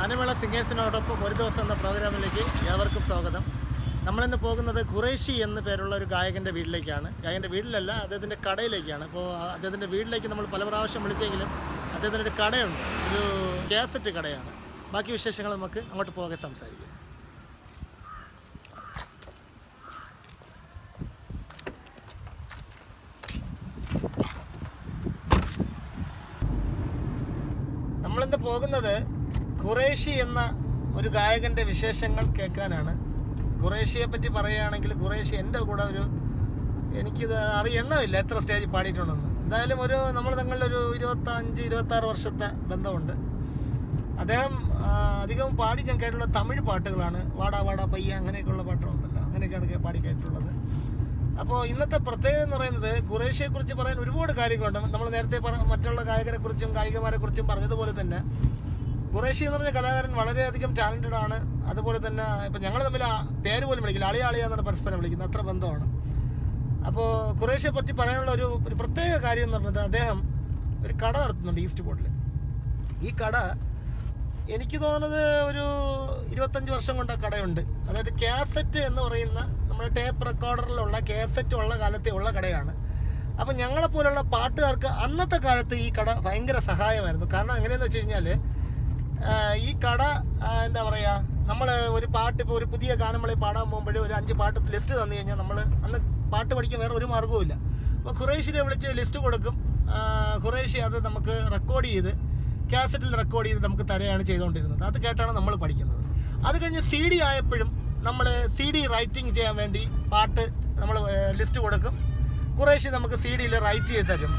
ഗാനമേള സിംഗേഴ്സിനോടൊപ്പം ഒരു ദിവസം എന്ന പ്രോഗ്രാമിലേക്ക് ഏവർക്കും സ്വാഗതം. നമ്മളിന്ന് പോകുന്നത് ഖുറൈഷി എന്ന പേരുള്ള ഒരു ഗായകൻ്റെ വീട്ടിലേക്കാണ്. ഗായകൻ്റെ വീട്ടിലല്ല, അദ്ദേഹത്തിൻ്റെ കടയിലേക്കാണ്. അപ്പോൾ അദ്ദേഹത്തിൻ്റെ വീട്ടിലേക്ക് നമ്മൾ പല പ്രാവശ്യം വിളിച്ചെങ്കിലും അദ്ദേഹത്തിൻ്റെ ഒരു കടയുണ്ട്, ഒരു കാസറ്റ് കടയാണ്. ബാക്കി വിശേഷങ്ങൾ നമുക്ക് അങ്ങോട്ട് പോകെ സംസാരിക്കാം. നമ്മളിന്ന് പോകുന്നത് ഖുറൈഷി എന്ന ഒരു ഗായകൻ്റെ വിശേഷങ്ങൾ കേൾക്കാനാണ്. ഖുറൈഷിയെ പറ്റി പറയുകയാണെങ്കിൽ ഖുറൈഷി എൻ്റെ കൂടെ എനിക്കിത് എണ്ണമില്ല എത്ര സ്റ്റേജിൽ പാടിയിട്ടുണ്ടെന്ന്. എന്തായാലും നമ്മൾ തങ്ങളിലൊരു 25-26 വർഷത്തെ ബന്ധമുണ്ട്. അദ്ദേഹം അധികം പാടി ഞാൻ കേട്ടുള്ള തമിഴ് പാട്ടുകളാണ്. വാടാ വാടാ പയ്യ അങ്ങനെയൊക്കെയുള്ള പാട്ടുകളുണ്ടല്ലോ, അങ്ങനെയൊക്കെയാണ് പാടി കേട്ടിട്ടുള്ളത്. അപ്പോൾ ഇന്നത്തെ പ്രത്യേകത എന്ന് പറയുന്നത് ഖുറൈഷിയെക്കുറിച്ച് പറയാൻ ഒരുപാട് കാര്യങ്ങളുണ്ട്. നമ്മൾ നേരത്തെ മറ്റുള്ള ഗായകരെക്കുറിച്ചും ഗായികമാരെക്കുറിച്ചും പറഞ്ഞതുപോലെ തന്നെ ഖുറൈഷി എന്ന് പറഞ്ഞ കലാകാരൻ വളരെയധികം ടാലൻറ്റഡ് ആണ്. അതുപോലെ തന്നെ ഇപ്പം ഞങ്ങൾ തമ്മിൽ പേര് പോലും വിളിക്കില്ല, അളിയ എന്നാണ് പരസ്പരം വിളിക്കുന്നത്, അത്ര ബന്ധമാണ്. അപ്പോൾ ഖുറൈഷിയെ പറ്റി പറയാനുള്ള ഒരു പ്രത്യേക കാര്യം എന്ന് പറഞ്ഞത് അദ്ദേഹം ഒരു കട നടത്തുന്നുണ്ട് ഈസ്റ്റ് പോർട്ടിൽ. ഈ കട എനിക്ക് തോന്നുന്നത് ഒരു 25 വർഷം കൊണ്ട് ആ കടയുണ്ട്. അതായത് കാസറ്റ് എന്ന് പറയുന്ന നമ്മുടെ ടേപ്പ് റെക്കോർഡറിലുള്ള കാസറ്റ് ഉള്ള കാലത്തെ ഉള്ള കടയാണ്. അപ്പം ഞങ്ങളെപ്പോലുള്ള പാട്ടുകാർക്ക് അന്നത്തെ കാലത്ത് ഈ കട ഭയങ്കര സഹായമായിരുന്നു. കാരണം എങ്ങനെയെന്ന് വെച്ച് കഴിഞ്ഞാൽ ഈ കട എന്താ പറയുക, നമ്മൾ ഒരു പാട്ട് ഇപ്പോൾ ഒരു പുതിയ ഗാനമേളയിൽ പാടാൻ പോകുമ്പോഴേ ഒരു 5 പാട്ട് ലിസ്റ്റ് തന്നു കഴിഞ്ഞാൽ നമ്മൾ അന്ന് പാട്ട് പഠിക്കാൻ വേറെ ഒരു മാർഗ്ഗവുമില്ല. അപ്പോൾ ഖുറൈഷിനെ വിളിച്ച് ലിസ്റ്റ് കൊടുക്കും. ഖുറൈഷി അത് നമുക്ക് റെക്കോർഡ് ചെയ്ത് കാസറ്റിൽ റെക്കോർഡ് ചെയ്ത് നമുക്ക് തരുകയാണ് ചെയ്തുകൊണ്ടിരുന്നത്. അത് കേട്ടാണ് നമ്മൾ പഠിക്കുന്നത്. അത് കഴിഞ്ഞ് CD ആയപ്പോഴും നമ്മൾ CD റൈറ്റിംഗ് ചെയ്യാൻ വേണ്ടി പാട്ട് നമ്മൾ ലിസ്റ്റ് കൊടുക്കും. ഖുറൈഷി നമുക്ക് CD-യിൽ റൈറ്റ് ചെയ്ത് തരും.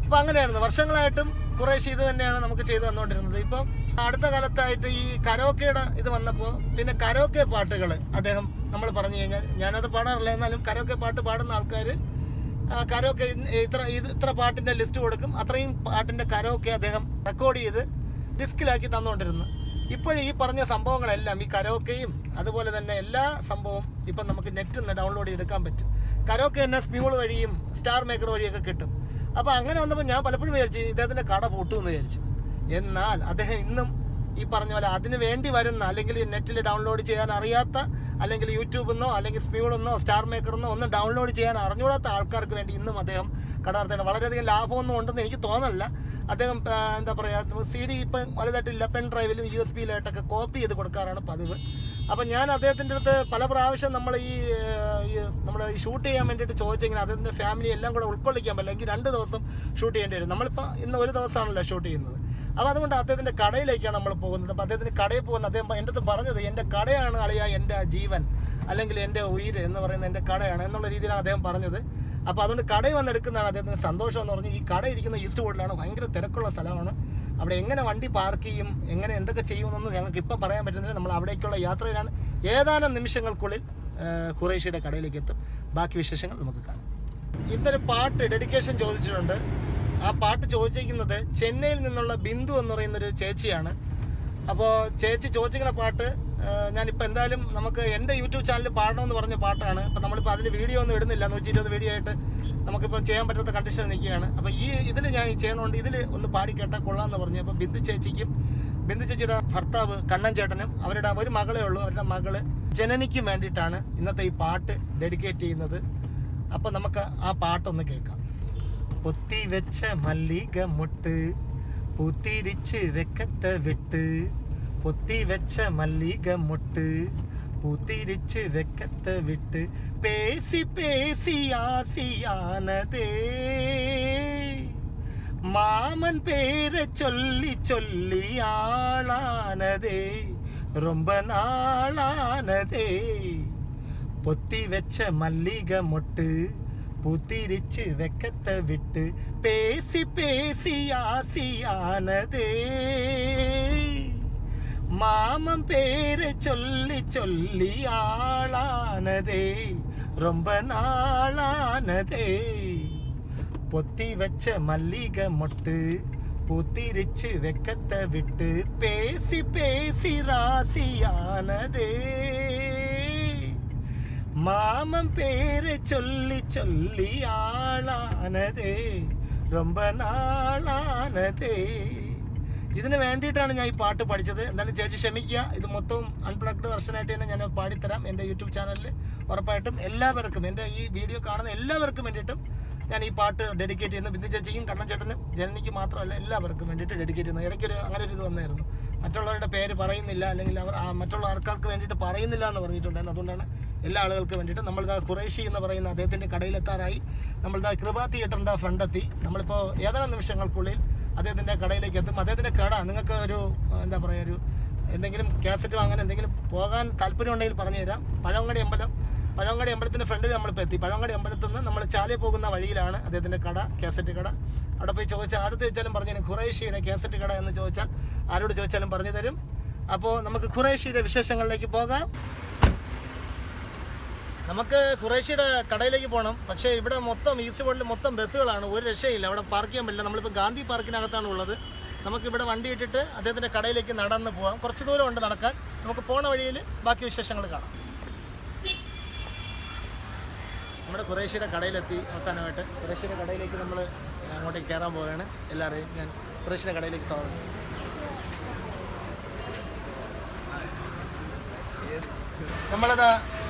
അപ്പോൾ അങ്ങനെയായിരുന്നു വർഷങ്ങളായിട്ടും ഖുറൈഷി ഇത് തന്നെയാണ് നമുക്ക് ചെയ്ത് തന്നുകൊണ്ടിരുന്നത്. ഇപ്പം അടുത്ത കാലത്തായിട്ട് ഈ കരോക്കയുടെ ഇത് വന്നപ്പോൾ പിന്നെ കരോക്കെ പാട്ടുകൾ അദ്ദേഹം നമ്മൾ പറഞ്ഞു കഴിഞ്ഞാൽ, ഞാനത് പാടാറില്ല, എന്നാലും കരോക്കെ പാട്ട് പാടുന്ന ആൾക്കാർ കരോക്കെ ഇത്ര പാട്ടിൻ്റെ ലിസ്റ്റ് കൊടുക്കും. അത്രയും പാട്ടിൻ്റെ കരോക്കെ അദ്ദേഹം റെക്കോർഡ് ചെയ്ത് ഡിസ്കിലാക്കി തന്നുകൊണ്ടിരുന്നു. ഇപ്പോഴും ഈ പറഞ്ഞ സംഭവങ്ങളെല്ലാം ഈ കരോക്കയും അതുപോലെ തന്നെ എല്ലാ സംഭവവും ഇപ്പം നമുക്ക് നെറ്റിൽ നിന്ന് ഡൗൺലോഡ് ചെയ്തെടുക്കാൻ പറ്റും. കരോക്കെ തന്നെ സ്മ്യൂൾ വഴിയും സ്റ്റാർ മേക്കർ വഴിയൊക്കെ കിട്ടും. അപ്പോൾ അങ്ങനെ വന്നപ്പോൾ ഞാൻ പലപ്പോഴും വിചാരിച്ചു ഇദ്ദേഹത്തിൻ്റെ കട പൂട്ടുമെന്ന് വിചാരിച്ചു. എന്നാൽ അദ്ദേഹം ഇന്നും ഈ പറഞ്ഞ പോലെ അതിന് വേണ്ടി വരുന്ന, അല്ലെങ്കിൽ നെറ്റിൽ ഡൗൺലോഡ് ചെയ്യാൻ അറിയാത്ത, അല്ലെങ്കിൽ യൂട്യൂബിൽ നിന്നോ അല്ലെങ്കിൽ സ്മ്യൂളെന്നോ സ്റ്റാർ മേക്കറിന്നോ ഒന്നും ഡൗൺലോഡ് ചെയ്യാൻ അറിഞ്ഞൂടാത്ത ആൾക്കാർക്ക് വേണ്ടി ഇന്നും അദ്ദേഹം കട നടത്തുകയാണ്. വളരെയധികം ലാഭമൊന്നും ഉണ്ടെന്ന് എനിക്ക് തോന്നല്ല. അദ്ദേഹം എന്താ പറയുക, CD ഇപ്പം വലുതായിട്ടില്ല, പെൻ ഡ്രൈവിലും USB-യിലായിട്ടൊക്കെ കോപ്പി ചെയ്ത് കൊടുക്കാറാണ് പതിവ്. അപ്പം ഞാൻ അദ്ദേഹത്തിൻ്റെ അടുത്ത് പല പ്രാവശ്യം നമ്മൾ നമ്മുടെ ഷൂട്ട് ചെയ്യാൻ വേണ്ടിയിട്ട് ചോദിച്ചെങ്കിൽ അദ്ദേഹത്തിൻ്റെ ഫാമിലി എല്ലാം കൂടെ ഉൾക്കൊള്ളിക്കാൻ പറ്റില്ല. എങ്കിൽ 2 ദിവസം ഷൂട്ട് ചെയ്യേണ്ടി വരും. നമ്മളിപ്പോൾ ഇന്ന് ഒരു ദിവസമാണല്ലോ ഷൂട്ട് ചെയ്യുന്നത്. അപ്പോൾ അതുകൊണ്ട് അദ്ദേഹത്തിൻ്റെ കടയിലേക്കാണ് നമ്മൾ പോകുന്നത്. അപ്പോൾ അദ്ദേഹത്തിൻ്റെ കടയിൽ പോകുന്ന അദ്ദേഹം എൻ്റെ അടുത്ത് പറഞ്ഞത്, എൻ്റെ കടയാണ് അളിയ എൻ്റെ ജീവൻ, അല്ലെങ്കിൽ എൻ്റെ ഉയിര് എന്ന് പറയുന്നത് എൻ്റെ കടയാണ് എന്നുള്ള രീതിയിലാണ് അദ്ദേഹം പറഞ്ഞത്. അപ്പോൾ അതുകൊണ്ട് കടയിൽ വന്നെടുക്കുന്നതാണ് അദ്ദേഹത്തിന് സന്തോഷം എന്ന് പറഞ്ഞ്. ഈ കട ഇരിക്കുന്ന ഈസ്റ്റ് പോർട്ടിലാണ്, ഭയങ്കര തിരക്കുള്ള സ്ഥലമാണ്. അവിടെ എങ്ങനെ വണ്ടി പാർക്ക് ചെയ്യും, എങ്ങനെ എന്തൊക്കെ ചെയ്യുമെന്നൊന്നും ഞങ്ങൾക്ക് ഇപ്പം പറയാൻ പറ്റുന്നില്ല. നമ്മൾ അവിടേക്കുള്ള യാത്രയിലാണ്. ഏതാനും നിമിഷങ്ങൾക്കുള്ളിൽ ഖുറൈഷിയുടെ കടയിലേക്ക് എത്തും. ബാക്കി വിശേഷങ്ങൾ നമുക്ക് കാണാം. ഇന്നൊരു പാട്ട് ഡെഡിക്കേഷൻ ചോദിച്ചിട്ടുണ്ട്. ആ പാട്ട് ചോദിച്ചിരിക്കുന്നത് ചെന്നൈയിൽ നിന്നുള്ള ബിന്ദു എന്ന് പറയുന്നൊരു ചേച്ചിയാണ്. അപ്പോൾ ചേച്ചി ചോദിച്ചിരിക്കുന്ന പാട്ട് ഞാനിപ്പോൾ എന്തായാലും നമുക്ക് എൻ്റെ യൂട്യൂബ് ചാനലിൽ പാടണമെന്ന് പറഞ്ഞ പാട്ടാണ്. അപ്പോൾ നമ്മളിപ്പോൾ അതിൽ വീഡിയോ ഒന്നും ഇടുന്നില്ല. 120 വീഡിയോ ആയിട്ട് നമുക്കിപ്പോൾ ചെയ്യാൻ പറ്റാത്ത കണ്ടീഷൻ നിൽക്കുകയാണ്. അപ്പോൾ ഇതിൽ ഞാൻ ചെയ്യണമുണ്ട്, ഇതിൽ ഒന്ന് പാടി കേട്ടാൽ കൊള്ളാമെന്ന് പറഞ്ഞു. അപ്പോൾ ബിന്ദു ചേച്ചിയുടെ ഭർത്താവ് കണ്ണൻ ചേട്ടനും അവരുടെ ഒരു മകളേ ഉള്ളൂ, അവരുടെ മകള് ജനനിക്കും വേണ്ടിയിട്ടാണ് ഇന്നത്തെ ഈ പാട്ട് ഡെഡിക്കേറ്റ് ചെയ്യുന്നത്. അപ്പോൾ നമുക്ക് ആ പാട്ടൊന്ന് കേൾക്കാം. പൊത്തി വെച്ച മല്ലിക മുട്ട് പൂത്തിരിച്ച് വെക്കത്ത വിട്ട്, പൊത്തി വെച്ച മല്ലിക മുട്ട് പൂത്തിരിച്ച് വെക്കത്ത വിട്ട്, പേസി പേസി ആസിയാനതേ മാമൻ പേരെ ചൊല്ലി ചൊല്ലി ആളാനതേ ரொம்ப நாளானதே, பொத்தி வச்ச மல்லிகை மொட்டு பூத்திரிச்சு வெக்கத்த விட்டு, பேசி பேசி ஆசியானதே மாமன் பேரை சொல்லி சொல்லி ஆளானதே ரொம்ப நாளானதே, பொத்தி வச்ச மல்லிகை மொட்டு பூத்திரிச்சு வெக்கத்த விட்டு, பேசி பேசி ராசியானதே மாமன் பேரை சொல்லி சொல்லி ஆளானதே ரொம்ப நாளானதே. ഇതിന് വേണ്ടിയിട്ടാണ് ഞാൻ ഈ പാട്ട് പഠിച്ചത്. എന്തായാലും ചേച്ചി ക്ഷമിക്കുക, ഇത് മൊത്തം അൺപ്ലഗ്ഡ് വെർഷനായിട്ട് തന്നെ ഞാൻ പാടിത്തരാം എൻ്റെ യൂട്യൂബ് ചാനലിൽ. ഉറപ്പായിട്ടും എല്ലാവർക്കും, എൻ്റെ ഈ വീഡിയോ കാണുന്ന എല്ലാവർക്കും വേണ്ടിയിട്ടും ഞാൻ ഈ പാട്ട് ഡെഡിക്കേറ്റ് ചെയ്യുന്നു. ബിന്ദു ചേച്ചിക്കും കണ്ണൻ ചേട്ടനും ജനനിക്ക് മാത്രമല്ല എല്ലാവർക്കും വേണ്ടിയിട്ട് ഡെഡിക്കേറ്റ് ചെയ്യുന്നു. ഇടയ്ക്കൊരു അങ്ങനെ ഒരു ഇത് വന്നായിരുന്നു, മറ്റുള്ളവരുടെ പേര് പറയുന്നില്ല, അല്ലെങ്കിൽ അവർ മറ്റുള്ള ആൾക്കാർക്ക് വേണ്ടിയിട്ട് പറയുന്നില്ല എന്ന് പറഞ്ഞിട്ടുണ്ടായിരുന്നു. അതുകൊണ്ടാണ് എല്ലാ ആളുകൾക്ക് വേണ്ടിയിട്ട്. നമ്മളിതാ ഖുറൈഷി എന്ന് പറയുന്ന അദ്ദേഹത്തിൻ്റെ കടയിലെത്താറായി. നമ്മളിതാ കൃപ തിയേറ്ററിൻ്റെ ഫ്രണ്ടെത്തി. നമ്മളിപ്പോൾ ഏതാനും നിമിഷങ്ങൾക്കുള്ളിൽ അദ്ദേഹത്തിൻ്റെ കടയിലേക്ക് എത്തും. അദ്ദേഹത്തിൻ്റെ കട നിങ്ങൾക്ക് ഒരു എന്താ പറയുക, ഒരു എന്തെങ്കിലും കാസറ്റ് വാങ്ങാൻ എന്തെങ്കിലും പോകാൻ താല്പര്യമുണ്ടെങ്കിൽ പറഞ്ഞു തരാം. പഴവങ്ങാടി അമ്പലത്തിൻ്റെ ഫ്രണ്ടിൽ നമ്മളിപ്പോൾ എത്തി. പഴവങ്ങാടി അമ്പലത്തിൽ നിന്ന് നമ്മൾ ചാലേ പോകുന്ന വഴിയിലാണ് അദ്ദേഹത്തിൻ്റെ കട, കാസറ്റ് കട. അവിടെ പോയി ചോദിച്ചാൽ ആരുടെ ചോദിച്ചാലും പറഞ്ഞു തരും. ഖുറൈഷിയുടെ കാസറ്റ് കട എന്ന് ചോദിച്ചാൽ ആരോട് ചോദിച്ചാലും പറഞ്ഞു തരും. അപ്പോൾ നമുക്ക് ഖുറൈഷിയുടെ വിശേഷങ്ങളിലേക്ക് പോകാം. നമുക്ക് ഖുറൈഷിയുടെ കടയിലേക്ക് പോകണം. പക്ഷേ ഇവിടെ മൊത്തം ഈസ്റ്റ് ബോർഡിൽ മൊത്തം ബസ്സുകളാണ്, ഒരു രക്ഷയില്ല. അവിടെ പാർക്ക് ചെയ്യാൻ പറ്റില്ല. നമ്മളിപ്പോൾ ഗാന്ധി പാർക്കിനകത്താണ് ഉള്ളത്. നമുക്കിവിടെ വണ്ടി ഇട്ടിട്ട് അദ്ദേഹത്തിൻ്റെ കടയിലേക്ക് നടന്ന് പോകാം. കുറച്ച് ദൂരം ഉണ്ട് നടക്കാൻ. നമുക്ക് പോണ വഴിയിൽ ബാക്കി വിശേഷങ്ങൾ കാണാം. നമ്മുടെ ഖുറൈഷിയുടെ കടയിലെത്തി. അവസാനമായിട്ട് ഖുറൈഷിയുടെ കടയിലേക്ക് നമ്മൾ അങ്ങോട്ടേക്ക് കയറാൻ പോവുകയാണ്. എല്ലാവരെയും ഞാൻ ഖുറൈഷിയുടെ കടയിലേക്ക് സ്വാഗതം ചെയ്യും. നമ്മളത്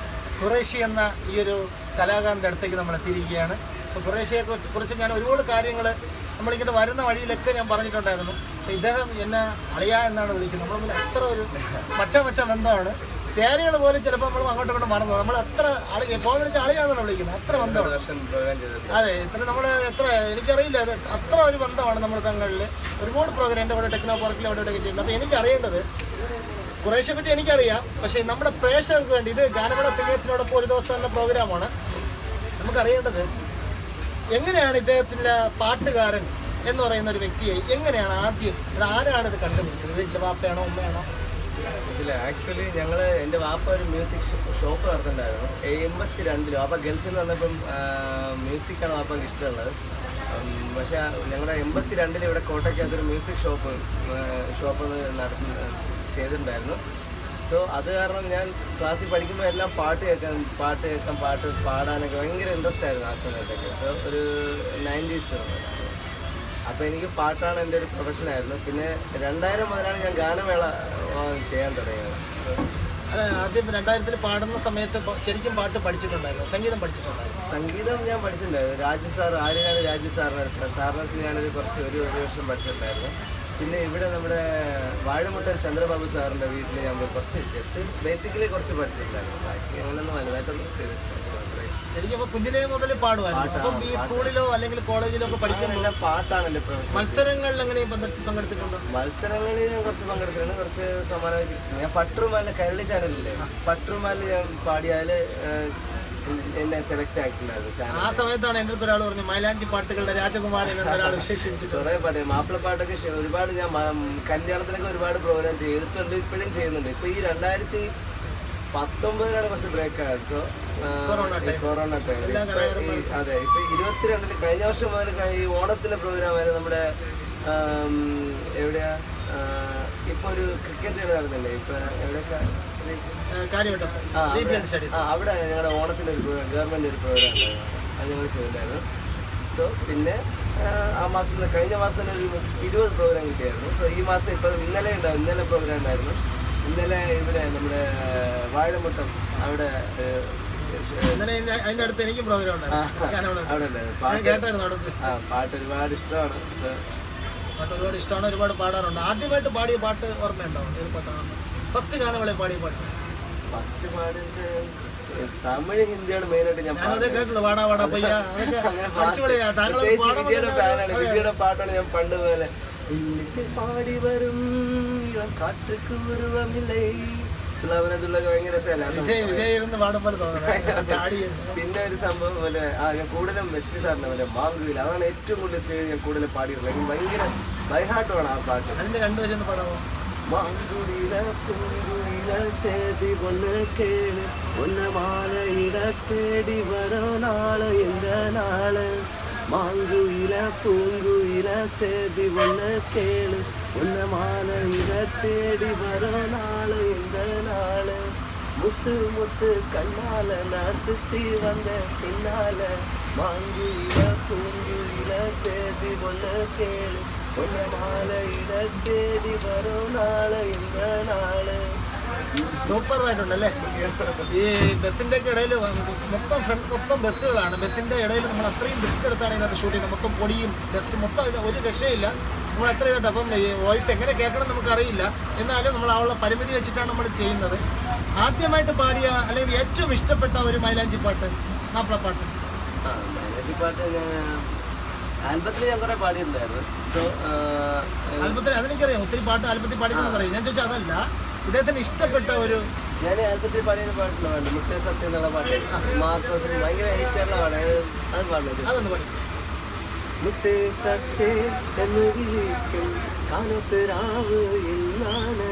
ഖുറൈഷി എന്ന ഈ ഒരു കലാകാരൻ്റെ അടുത്തേക്ക് നമ്മൾ എത്തിയിരിക്കുകയാണ്. അപ്പോൾ ഖുറൈഷിയെ കുറിച്ച് ഞാൻ ഒരുപാട് കാര്യങ്ങൾ നമ്മളിങ്ങോട്ട് വരുന്ന വഴിയിലൊക്കെ ഞാൻ പറഞ്ഞിട്ടുണ്ടായിരുന്നു. ഇദ്ദേഹം എന്നെ അളിയ എന്നാണ് വിളിക്കുന്നത്. നമ്മൾ എത്ര ഒരു മച്ച ബന്ധമാണ്. പേരുകൾ പോലും ചിലപ്പോൾ നമ്മൾ അങ്ങോട്ടും ഇങ്ങോട്ടും മറന്നു. നമ്മൾ എത്ര ഫോൺ വിളിച്ച് അളിയാന്നാണ് വിളിക്കുന്നത്. അത്ര ബന്ധമാണ്. അതെ, ഇത്ര നമ്മൾ എത്ര എനിക്കറിയില്ല, അത് അത്ര ഒരു ബന്ധമാണ് നമ്മൾ തങ്ങളിൽ. ഒരുപാട് പ്രോഗ്രാം എൻ്റെ അവിടെ ടെക്നോ പാർക്കിൽ അവിടെ ഇവിടെയൊക്കെ ചെയ്യുന്നത്. അപ്പോൾ എനിക്കറിയേണ്ടത് ഖുറൈഷിയെ പറ്റി എനിക്കറിയാം. പക്ഷേ നമ്മുടെ പ്രേക്ഷകർക്ക് വേണ്ടി, ഇത് ഗാനമേള സിംഗേഴ്സിനോടൊപ്പം ഒരു ദിവസം എന്ന പ്രോഗ്രാമാണ്, നമുക്കറിയേണ്ടത് എങ്ങനെയാണ് ഇദ്ദേഹത്തിൻ്റെ പാട്ടുകാരൻ എന്ന് പറയുന്ന ഒരു വ്യക്തിയെ എങ്ങനെയാണ് ആദ്യം, അത് ആരാണ് ഇത് കണ്ടുപിടിച്ചത്? വീട്ടിൽ വാപ്പയാണോ ഉമ്മയാണോ? ഇതില്ല, ആക്ച്വലി എൻ്റെ വാപ്പ ഒരു മ്യൂസിക് ഷോപ്പ് നടത്തുന്നുണ്ടായിരുന്നു 82-ലും. വാപ്പ ഗൾഫിൽ നിന്ന് വന്നപ്പം മ്യൂസിക്കാണ് വാപ്പക്ക് ഇഷ്ടമുള്ളത്. പക്ഷേ ഞങ്ങളുടെ 82-ൽ ഇവിടെ കോട്ടയ്ക്കകത്തൊരു മ്യൂസിക് ഷോപ്പ് ചെയ്തിട്ടുണ്ടായിരുന്നു. സോ അത് കാരണം ഞാൻ ക്ലാസ്സിൽ പഠിക്കുമ്പോൾ എല്ലാം പാട്ട് കേൾക്കാൻ പാട്ട് പാടാനൊക്കെ ഭയങ്കര ഇൻട്രസ്റ്റ് ആയിരുന്നു ആ സമയത്തൊക്കെ. സോ ഒരു 90s. അപ്പോൾ എനിക്ക് പാട്ടാണ് എൻ്റെ ഒരു പ്രൊഫഷനായിരുന്നു. പിന്നെ 2000 മുതലാണ് ഞാൻ ഗാനമേള ചെയ്യാൻ തുടങ്ങിയത്. ആദ്യം 2000-ൽ പാടുന്ന സമയത്ത് ശരിക്കും പാട്ട് പഠിച്ചിട്ടുണ്ടായിരുന്നു, സംഗീതം പഠിച്ചിട്ടുണ്ടായിരുന്നു? സംഗീതം ഞാൻ പഠിച്ചിട്ടുണ്ടായിരുന്നു. രാജു സാറിനടുത്ത് ഞാനൊരു ഒരു വർഷം പഠിച്ചിട്ടുണ്ടായിരുന്നു. പിന്നെ ഇവിടെ നമ്മുടെ വാഴമുട്ടൻ ചന്ദ്രബാബു സാറിൻ്റെ വീട്ടിൽ ഞാൻ കുറച്ച് ജസ്റ്റ് ബേസിക്കലി കുറച്ച് പഠിച്ചിട്ടുണ്ടായിരുന്നു. ബാക്കി അങ്ങനെയൊന്നും വലുതായിട്ടൊന്നും ചെയ്തിട്ടില്ല. ശരിക്കും അപ്പോൾ കുഞ്ഞിലേ മുതൽ പാടുമായിരുന്നു. അപ്പം ഈ സ്കൂളിലോ അല്ലെങ്കിൽ കോളേജിലോ ഒക്കെ പഠിക്കുമ്പോൾ പാട്ടാണ് എൻ്റെ പ്രൊഫഷൻ. മത്സരങ്ങളിൽ എങ്ങനെയും പങ്കെടുത്തിട്ടുണ്ടോ? മത്സരങ്ങളിൽ ഞാൻ കുറച്ച് പങ്കെടുത്തിട്ടുണ്ട്. കുറച്ച് സമ്മാനം ഞാൻ പട്ടുറുമാലിൻ്റെ കരളി ചാനലില്ലേ, പട്ടുറുമാലിൽ ഞാൻ പാടിയാൽ എന്നെ സെലക്ട് ആയിട്ടുണ്ടായിരുന്നു. ആ സമയത്താണ് എൻ്റെ അടുത്ത് ഒരാൾ പറഞ്ഞു മൈലാഞ്ചി പാട്ടുകളുടെ രാജകുമാരൻ എന്നൊരാൾ വിശേഷിച്ചിട്ട് കുറേ പാട്ട് മാപ്പിളപ്പാട്ടൊക്കെ ഒരുപാട് ഞാൻ കല്യാണത്തിനൊക്കെ ഒരുപാട് പ്രോഗ്രാം ചെയ്തിട്ടുണ്ട്, ഇപ്പോഴും ചെയ്യുന്നുണ്ട്. ഇപ്പോൾ ഈ 2019 കുറച്ച് ബ്രേക്ക് ആയത്. So corona time. അതെ, ഇപ്പൊ 22-ന് കഴിഞ്ഞ വർഷം മുതൽ ഈ ഓണത്തിന്റെ പ്രോഗ്രാം ആയിരുന്നു നമ്മുടെ എവിടെയാ ഇപ്പൊ ഒരു ക്രിക്കറ്റ് കളി നടന്നില്ലേ, ഇപ്പൊ എവിടെയൊക്കെ അവിടെ ഞങ്ങളുടെ ഓണത്തിന്റെ ഒരു ഗവൺമെന്റ് ഒരു പ്രോഗ്രാം ഉണ്ടായിരുന്നു, അത് ഞങ്ങൾ ചെയ്തിട്ടുണ്ടായിരുന്നു. സോ പിന്നെ ആ മാസം കഴിഞ്ഞ മാസം തന്നെ ഒരു 20 പ്രോഗ്രാം കിട്ടിയായിരുന്നു. സോ ഈ മാസം ഇപ്പൊ ഇന്നലെ പ്രോഗ്രാം ഉണ്ടായിരുന്നു. ഇന്നലെ ഇവിടെ നമ്മുടെ വാഴമുട്ടം അവിടെ അതിന്റെ അടുത്ത് എനിക്ക് പ്രോഗ്രാം പാട്ട് ഒരുപാട് ഇഷ്ടമാണ്. പാട്ട് ഒരുപാട് ഇഷ്ടമാണ്, ഒരുപാട് പാടാറുണ്ട്. ആദ്യമായിട്ട് പാടിയ പാട്ട് ഓർമ്മയുണ്ടോ? ഏത് പാട്ടാണ് ഫസ്റ്റ് ഗാനമേളയിൽ പാടിയ പാട്ട്? ഫസ്റ്റ് പാടിച്ച തമിഴ് ഹിന്ദിയാണ് മെയിനായിട്ട് ഞാൻ കേട്ടുള്ളൂ. വാടാ വാടാ പയ്യ വിജയുടെ പാട്ടാണ് ഞാൻ പണ്ട് പോലെ പാടി വരും കാറ്റുക്ക് ഉരുവമില്ലേ ഭയങ്കര പിന്നെ ഒരു സംഭവം പോലെ ഞാൻ കൂടുതലും എസ് പി സാറിനെ പോലെ മാങ്കുയിൽ, അതാണ് ഏറ്റവും കൂടുതൽ സ്റ്റേജ് ഞാൻ കൂടുതൽ പാടിയിട്ടുള്ളത്. ഭയങ്കര ബൈഹാർട്ടുമാണ് ആ പാട്ട്. അതിന്റെ രണ്ടുപേരും പാടാമോ? മാങ്കുടിയില പൂങ്കുയില സേതി പൊന്ന് കേള് ഒന്ന മാലയിട തേടി വരോ നാള് എந்த നാള് മാങ്കുയില പൂങ്കുയില சேதி ஒன்று கேளு உன்ன மாலையில தேடி வர நாள் இந்த நாள் முத்து முத்து கண்ணால நான் சுத்தி வந்த பின்னால மாங்குயில பூங்குயில சேதி ஒன்று கேளு உன்ன மாலையில തേടി വരും നാളെ ഇന്ന നാള്. സൂപ്പറായിട്ടുണ്ടല്ലേ. ഈ ബസ്സിൻ്റെ ഒക്കെ ഇടയിൽ മൊത്തം ബസ്സുകളാണ്. ബസ്സിൻ്റെ ഇടയിൽ നമ്മൾ അത്രയും റിസ്ക് എടുത്താണ് ഇതിനകത്ത് ഷൂട്ട് ചെയ്യുന്നത്. മൊത്തം പൊടിയും ഡസ്റ്റ് മൊത്തം ഒരു രക്ഷയില്ല. നമ്മൾ എത്ര ചെയ്തിട്ട് അപ്പം ഈ വോയിസ് എങ്ങനെ കേൾക്കണം നമുക്കറിയില്ല. എന്നാലും നമ്മൾ അവളുടെ പരിമിതി വെച്ചിട്ടാണ് നമ്മൾ ചെയ്യുന്നത്. ആദ്യമായിട്ട് പാടിയ അല്ലെങ്കിൽ ഏറ്റവും ഇഷ്ടപ്പെട്ട ഒരു മൈലാഞ്ചി പാട്ട്, മാപ്പിളപ്പാട്ട്? മൈലാഞ്ചി പാട്ട് ആൽബത്തിൽ ഞാൻ കുറെ പാടിയിട്ടുണ്ടായിരുന്നു. സോ ആൽബത്തിൽ അതെനിക്കറിയാം, ഒത്തിരി പാട്ട് ആൽബത്തിൽ പാടിയിട്ടുണ്ടെന്ന് അറിയാം. ഞാൻ ചോദിച്ചാൽ അതല്ല, ഇദ്ദേഹത്തിന് ഇഷ്ടപ്പെട്ട ഒരു. ഞാൻ ആൽബത്തിൽ പാടിയ പാട്ടില്ല, മുട്ടേ സത്യം എന്നുള്ള പാട്ട് മാർക്കോസ് ഭയങ്കര ഹൈറ്റുള്ള പാടാണ്. അത് പാടുന്നത് അതൊന്ന് പാടി. മുത്തേ സത്തേ എന്ന് വിളിക്കും കാലത്ത് രാവ് എന്നാണ്,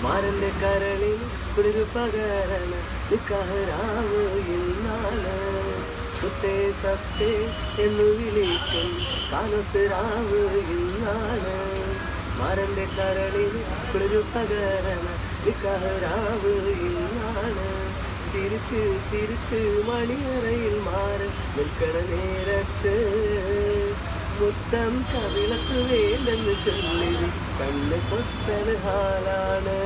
മാരന്റെ കരളിൽ കുളിരു പകരണ നിക്കാഹരാവ് എന്നാണ്. മുത്തേ സത്തേ എന്ന് വിളിക്കും കാലത്ത് രാവ് എന്നാണ്, മാരന്റെ കരളിൽ കുളിരു പകരണ നിക്കാഹരാവ് എന്നാണ്. ചിരിച്ച് ചിരിച്ച് മണിയറയിൽ മാറി നിൽക്കണ നേരത്ത് മുത്തം കവിളക്ക് വേണ്ടെന്ന് ചൊല്ലി കണ്ണ് പൊത്തല് ഹാലാണ്,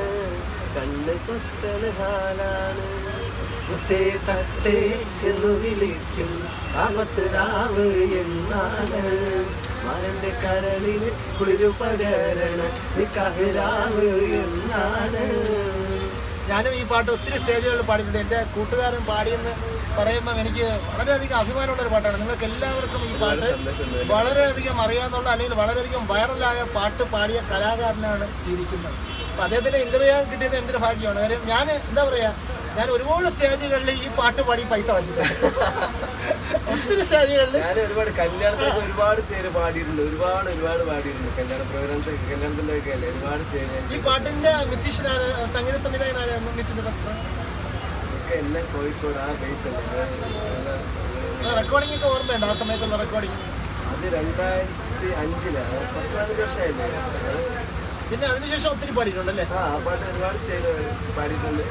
കണ്ണ് പൊത്തല് ഹാലാണ്. മുത്തേ സത്തേ എന്ന് വിളിക്കും ആപത്ത് രാവ് എന്നാണ്, മരന്റെ കരളിന് കുളിരു പകരണ നിക്കാഹരാവ് എന്നാണ്. ഞാനും ഈ പാട്ട് ഒത്തിരി സ്റ്റേജുകളിൽ പാടിയിട്ടുണ്ട്. എൻ്റെ കൂട്ടുകാരൻ പാടിയെന്ന് പറയുമ്പോൾ എനിക്ക് വളരെയധികം അഭിമാനമുള്ളൊരു പാട്ടാണ്. നിങ്ങൾക്ക് എല്ലാവർക്കും ഈ പാട്ട് വളരെയധികം അറിയാവുന്ന അല്ലെങ്കിൽ വളരെയധികം വൈറലായ പാട്ട് പാടിയ കലാകാരനാണ് ഇരിക്കുന്നത്. അപ്പോൾ അദ്ദേഹത്തിൻ്റെ ഇൻ്റർവ്യൂ ചെയ്യാൻ കിട്ടിയത് എൻ്റെ ഒരു ഭാഗ്യമാണ്. കാര്യം ഞാൻ എന്താ പറയുക, ഞാൻ ഒരുപാട് സ്റ്റേജുകളിൽ ഈ പാട്ട് പാടി പൈസ വാങ്ങിച്ചിട്ടുണ്ട്. ഒത്തിരി സ്റ്റേജുകളിൽ ഞാൻ ഒരുപാട് കല്യാണത്തിന് ഒരുപാട് സ്റ്റേജ് പാടിയിട്ടുണ്ട്, ഒരുപാട് പാടിയിട്ടുണ്ട്. കല്യാണ പ്രോഗ്രാംസ് കല്യാണത്തിൻ്റെ ഒക്കെ അല്ലേ ഒരുപാട് സ്റ്റേജ്. ഈ പാട്ടിൻ്റെ മ്യൂസീഷ്യൻ സംഗീത സംവിധായകൻ ആരായിരുന്നു? മ്യൂസിക് ഒക്കെ എല്ലാം കോഴിക്കോട് ആ ബേസ് അല്ലേ. റെക്കോർഡിംഗ് ഒക്കെ ഓർമ്മയുണ്ട് ആ സമയത്തുള്ള റെക്കോർഡിംഗ്? അത് 2005 10-15 വർഷമായില്ലേ. പിന്നെ അതിനുശേഷം ഒത്തിരി പാടിയിട്ടുണ്ടല്ലേ? ആ പാട്ട് ഒരുപാട് സ്റ്റേജ് പാടിയിട്ടുണ്ട്.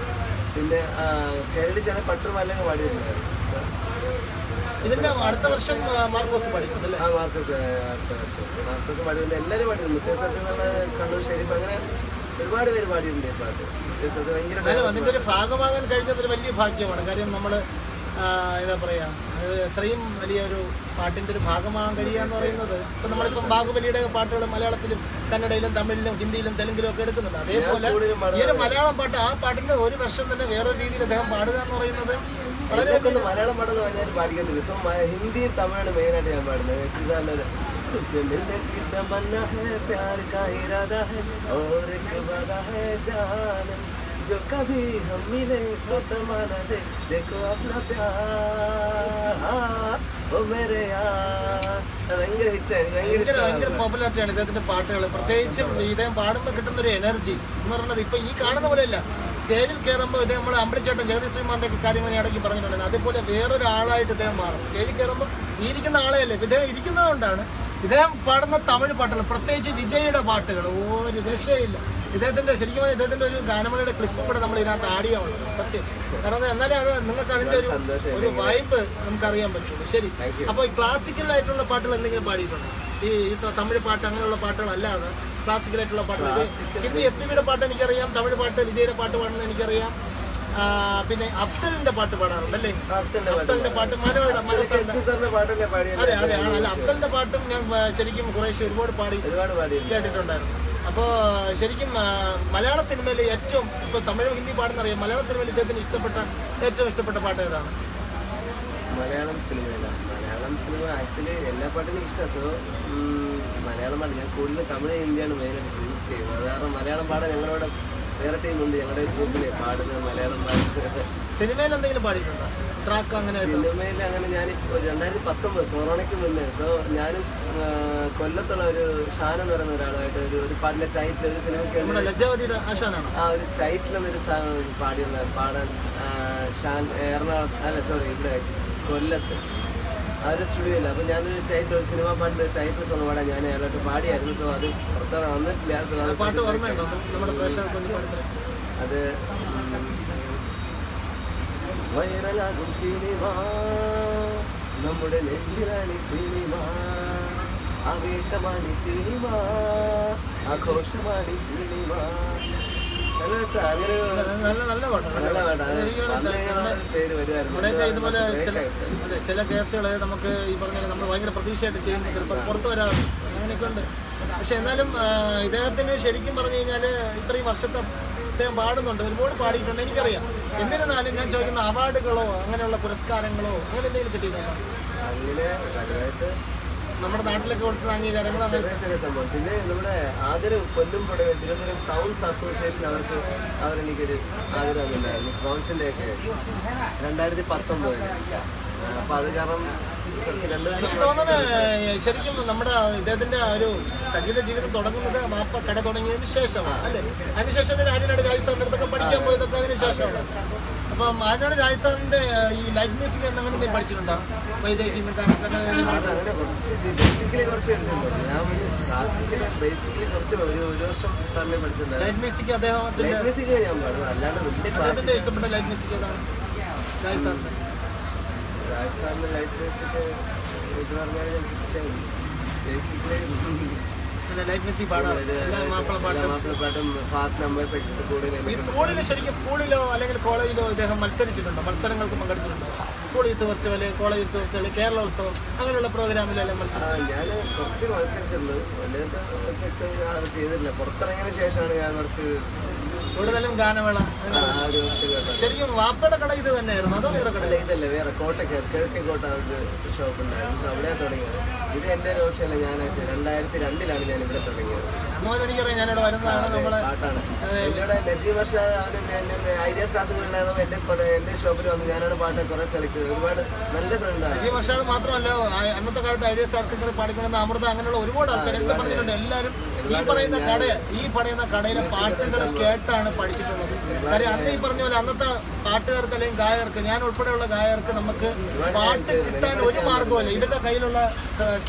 പിന്നെ കേരളി ചില പട്ടും അല്ലെങ്കിൽ പാടിയിട്ടുണ്ട്. ഇതിന്റെ അടുത്ത വർഷം മാർക്കോസ് പാടിയിട്ടുണ്ടല്ലേ? ആ മാർക്കോസ് അടുത്ത വർഷം മാർക്കോസ് പാടിയിട്ടുണ്ട്. എല്ലാവരും പാടിയിട്ടുണ്ട്. മുത്തേ എന്നുള്ള കണ്ണൂർ ഷെരീഫ് അങ്ങനെ ഒരുപാട് പേര് പാടിയിട്ടുണ്ട് ഈ പാട്ട്. ഭയങ്കര അതിൻ്റെ ഒരു ഭാഗമാകാൻ കഴിഞ്ഞതൊരു വലിയ ഭാഗ്യമാണ്. കാര്യം നമ്മൾ എന്താ പറയുക, എത്രയും വലിയൊരു പാട്ടിൻ്റെ ഒരു ഭാഗമാകാൻ കഴിയുക എന്ന് പറയുന്നത്. ഇപ്പം നമ്മളിപ്പം ബാഹുബലിയുടെ പാട്ടുകൾ മലയാളത്തിലും കന്നഡയിലും തമിഴിലും ഹിന്ദിയിലും തെലുങ്കിലും ഒക്കെ എടുക്കുന്നുണ്ട്. അതേപോലെ ഈ ഒരു മലയാളം പാട്ട്, ആ പാട്ടിൻ്റെ ഒരു വർഷം തന്നെ വേറൊരു രീതിയിൽ അദ്ദേഹം പാടുക എന്ന് പറയുന്നത് വളരെ മലയാളം പാട്ടെന്ന് പറഞ്ഞാൽ പാടിക്കത്തില്ല. സോ ഹിന്ദിയും തമിഴാണ് മെയിനായിട്ട് ഞാൻ പാടുന്നത്. എസ് പി സാറിൻ്റെ तुझसे मिलने की तमन्ना है, प्यार का इरादा है और एक वादा है जान, जो कभी हम मिले तो समाना दे देखो अपना प्यार ओ मेरे यार. ഭയങ്കര ഭയങ്കര പോപ്പുലാരിറ്റിയാണ് ഇദ്ദേഹത്തിന്റെ പാട്ടുകൾ. പ്രത്യേകിച്ചും ഇദ്ദേഹം പാടുമ്പോൾ കിട്ടുന്നൊരു എനർജി എന്ന് പറയുന്നത് ഇപ്പം ഈ കാണുന്ന പോലെയല്ല. സ്റ്റേജിൽ കയറുമ്പോൾ ഇദ്ദേഹം നമ്മൾ അമ്പളിച്ചേട്ടൻ ജഗദീഷ് ശ്രീമാറിൻ്റെ ഒക്കെ കാര്യങ്ങൾ ഇടയ്ക്ക് പറഞ്ഞിട്ടുണ്ടായിരുന്നു. അതേപോലെ വേറൊരാളായിട്ട് ഇദ്ദേഹം മാറും. സ്റ്റേജിൽ കയറുമ്പോൾ ഈ ഇരിക്കുന്ന ആളെയല്ലേ, ഇദ്ദേഹം ഇരിക്കുന്നതുകൊണ്ടാണ്. ഇദ്ദേഹം പാടുന്ന തമിഴ് പാട്ടുകൾ, പ്രത്യേകിച്ച് വിജയുടെ പാട്ടുകൾ ഒരു രക്ഷയില്ല. ഇദ്ദേഹത്തിൻ്റെ ശരിക്കും ഇദ്ദേഹത്തിൻ്റെ ഒരു ഗാനമേളയുടെ ക്ലിപ്പും കൂടെ നമ്മൾ ഇതിനകത്ത് ആഡിയാണ് സത്യം. കാരണം എന്നാലേ അത് നിങ്ങൾക്ക് അതിൻ്റെ ഒരു വൈബ് നമുക്കറിയാൻ പറ്റുള്ളൂ. ശരി, അപ്പോൾ ഈ ക്ലാസിക്കലായിട്ടുള്ള പാട്ടുകൾ എന്തെങ്കിലും പാടിയിട്ടുണ്ടോ? ഈ തമിഴ് പാട്ട് അങ്ങനെയുള്ള പാട്ടുകളല്ലാതെ ക്ലാസിക്കലായിട്ടുള്ള പാട്ടുകൾ? ഹിന്ദി SPBയുടെ പാട്ട് എനിക്കറിയാം, തമിഴ് പാട്ട് വിജയുടെ പാട്ട് പാടുന്നത് എനിക്കറിയാം. പിന്നെ അഫ്സലിന്റെ പാട്ട് പാടാറുണ്ടല്ലേ? അഫ്സലിന്റെ പാട്ട് അതെ അതെ ആണല്ല. അഫ്സലിന്റെ പാട്ടും ഞാൻ ശരിക്കും കുറേശ്ശെ ഒരുപാട് പാടി കേട്ടിട്ടുണ്ടായിരുന്നു. അപ്പോൾ ശരിക്കും മലയാള സിനിമയിൽ ഏറ്റവും ഇപ്പോൾ തമിഴ് ഹിന്ദി പാടുന്നറിയാം, മലയാള സിനിമയിൽ ഇദ്ദേഹത്തിന് ഏറ്റവും ഇഷ്ടപ്പെട്ട പാട്ട് ഏതാണ്? മലയാളം സിനിമ ആക്ച്വലി എല്ലാ പാട്ടും ഇഷ്ടമാണ്. സോ മലയാളം പാട്ട് ഞാൻ കൂടുതൽ തമിഴ് ഹിന്ദിയാണ് മെയിനായിട്ട് ചൂസ് ചെയ്യുന്നത്. അത് കാരണം മലയാളം പാടാൻ ഞങ്ങളോട് വേറെ ടീമുണ്ട് ഞങ്ങളുടെ ഗ്രൂപ്പിൽ പാടുന്നത് മലയാളം പാട്ട്. സിനിമയിൽ എന്തെങ്കിലും പാടിയിട്ടുണ്ടോ? ട്രാക്ക് അങ്ങനെ? സിനിമയിൽ അങ്ങനെ ഞാനിപ്പോൾ 2019 കൊറോണയ്ക്ക് മുന്നേ. സോ ഞാനും കൊല്ലത്തുള്ള ഒരു ഷാൻ എന്ന് പറയുന്ന ഒരാളായിട്ട് ഒരു പാട്ടിന്റെ ടൈറ്റിൽ ഒരു സിനിമയ്ക്ക് ലജ്ജാവതിയുടെ ആശാനാണ് ആ ഒരു ടൈറ്റിൽ എന്നൊരു പാടാൻ ഷാൻ എറണാകുളം ഇവിടെ കൊല്ലത്ത് ആ ഒരു സ്റ്റുഡിയോയില്ല. അപ്പോൾ ഞാനൊരു ടൈറ്റിൽ ഒരു സിനിമ പാട്ടിൻ്റെ ടൈറ്റിൽ സോങ് പാടാൻ ഞാൻ അയാളോട്ട് പാടിയായിരുന്നു. സോ അത് പുറത്തോടെ വന്നിട്ടില്ല. അത് വൈറലാകും സിനിമ നമ്മുടെ നെഞ്ചിലാണ് സിനിമ ആവേശമാണ് സിനിമ, ആഘോഷമാണ് സിനിമ. നല്ല രസാ. അങ്ങനെ നല്ല പാട്ടാണ്. നല്ല പാട്ടാണ്. പേര് വരുമായിരുന്നു. ഇവിടെയൊക്കെ ഇതുപോലെ ചില കേസുകൾ നമുക്ക് ഈ പറഞ്ഞ നമ്മൾ ഭയങ്കര പ്രതീക്ഷയായിട്ട് ചെയ്യും, ചിലപ്പോൾ പുറത്ത് വരാം, അങ്ങനെയൊക്കെ ഉണ്ട്. പക്ഷെ എന്നാലും ഇദ്ദേഹത്തിന് ശരിക്കും പറഞ്ഞു കഴിഞ്ഞാൽ ഇത്രയും വർഷത്തെ ഇദ്ദേഹം പാടുന്നുണ്ട്, ഒരുപാട് പാടിയിട്ടുണ്ട്, എനിക്കറിയാം. എന്നിരുന്നാലും ഞാൻ ചോദിക്കുന്ന അവാർഡുകളോ അങ്ങനെയുള്ള പുരസ്കാരങ്ങളോ അങ്ങനെ എന്തെങ്കിലും കിട്ടിയിട്ടുണ്ടോ? അങ്ങനെ വലുതായിട്ട് നമ്മുടെ നാട്ടിലൊക്കെ കൊടുക്കുന്ന അംഗീകാരങ്ങൾ ചെറിയ സംഭവം. പിന്നെ നമ്മുടെ ആദരവ് കൊല്ലുമ്പോൾ തിരുവനന്തപുരം സൗണ്ട്സ് അസോസിയേഷൻ അവരെനിക്കൊരു ആഗ്രഹം ഉണ്ടായിരുന്നു, സൗണ്ട്സിൻ്റെ ഒക്കെ 2019. അപ്പം അത് കാരണം എനിക്ക് തോന്നുന്നത് ശരിക്കും നമ്മുടെ ഇദ്ദേഹത്തിന്റെ ഒരു സംഗീത ജീവിതം തുടങ്ങുന്നത് മാപ്പ കട തുടങ്ങിയതിന് ശേഷമാണ് അല്ലേ? അതിനുശേഷം ആര്യനാട് രാജ് സാറിന്റെ അടുത്തൊക്കെ പഠിക്കാൻ പോയതൊക്കെ അതിന് ശേഷമാണ്. അപ്പം ആര്യനാട് രാജ് സാറിന്റെ ഈ ലൈറ്റ് മ്യൂസിക് എന്നങ്ങനെ നീ പഠിച്ചിട്ടുണ്ടോ? വൈദേഹി ലൈറ്റ് മ്യൂസിക് അദ്ദേഹത്തിന്റെ ഇഷ്ടപ്പെട്ട ലൈറ്റ് മ്യൂസിക് ഏതാണ് രാജ് സാറിന്റെ? രാജസ്ഥാനിലെ ലൈറ്റ് മ്യൂസിക് ഇത് പറഞ്ഞാൽ ലൈറ്റ് മ്യൂസിക് മാപ്പിളപ്പാട്ടും ഫാസ്റ്റ് നമ്പേഴ്സ് ഒക്കെ കൂടുതൽ. ഈ സ്കൂളിൽ ശരിക്കും സ്കൂളിലോ അല്ലെങ്കിൽ കോളേജിലോ ഇദ്ദേഹം മത്സരിച്ചിട്ടുണ്ടോ? മത്സരങ്ങൾക്ക് പങ്കെടുത്തിട്ടുണ്ടോ? School youth festival, college youth festival, കേരളോത്സവം അങ്ങനെയുള്ള പ്രോഗ്രാമിലെല്ലാം മത്സരം? ഞാൻ കുറച്ച് മത്സരിച്ചിട്ടുണ്ട്, വലിയ ചെയ്തിട്ടില്ല. പുറത്തിറങ്ങിയതിന് ശേഷമാണ് ഞാൻ കുറച്ച് കൂടുതലും ഗാനമേള. ശരിക്കും വാപ്പയുടെ കട ഇത് തന്നെയായിരുന്നു അതോ വേറെ കട? ഇതല്ല, വേറെ കോട്ടയ്ക്ക് കിഴക്കേക്കോട്ട ഷോപ്പ് ഉണ്ടായിരുന്നു, അവിടെ തുടങ്ങിയത്. ഇത് എൻ്റെ ഒരു ഓപ്ഷനല്ല, ഞാൻ 2002 ഞാൻ ഇവിടെ തുടങ്ങിയത്. അന്ന് എനിക്കറിയാം, ഞാനിവിടെ വരുന്നതാണ്. നമ്മളെ പാട്ടാണ് എന്നോട് നജീബ് വർഷ ഐഡിയ സ്റ്റാസുകളുണ്ടായിരുന്നു എൻ്റെ ഷോപ്പിൽ വന്ന് ഞാനാണ് പാട്ട് കുറെ സെലക്ട് ചെയ്തത്. ഒരുപാട് നല്ല ഫ്രണ്ടാണ് നജീബ് വർഷ. അത് മാത്രമല്ല അന്നത്തെ കാലത്ത് ഐഡിയ സ്റ്റാർ സിംഗർ പാടിക്കൊണ്ടുവന്ന അമൃത, അങ്ങനെയുള്ള ഒരുപാട് ആൾക്കാർ എന്ത് പറഞ്ഞിട്ടുണ്ട്. എല്ലാവരും ഈ പറയുന്ന കടയിലെ പാട്ടുകൾ കേട്ടാണ് പഠിച്ചിട്ടുള്ളത്. കാര്യം അന്ന് ഈ പറഞ്ഞ പോലെ അന്നത്തെ പാട്ടുകാർക്ക് അല്ലെങ്കിൽ ഗായകർക്ക്, ഞാൻ ഉൾപ്പെടെയുള്ള ഗായകർക്ക് നമുക്ക് പാട്ട് കിട്ടാൻ ഒരു മാർഗ്ഗമല്ല. ഇവരുടെ കയ്യിലുള്ള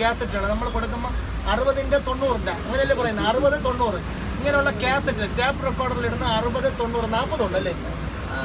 കാസറ്റുകൾ നമ്മൾ കൊടുക്കുമ്പോൾ 60-ന്റെ 90-ന്റെ അങ്ങനെയല്ലേ പറയുന്നത്, 60-90 ഇങ്ങനെയുള്ള കാസറ്റ് ടാപ്പ് റെക്കോർഡറിൽ ഇടുന്ന 60-90 40 ഉണ്ടല്ലേ,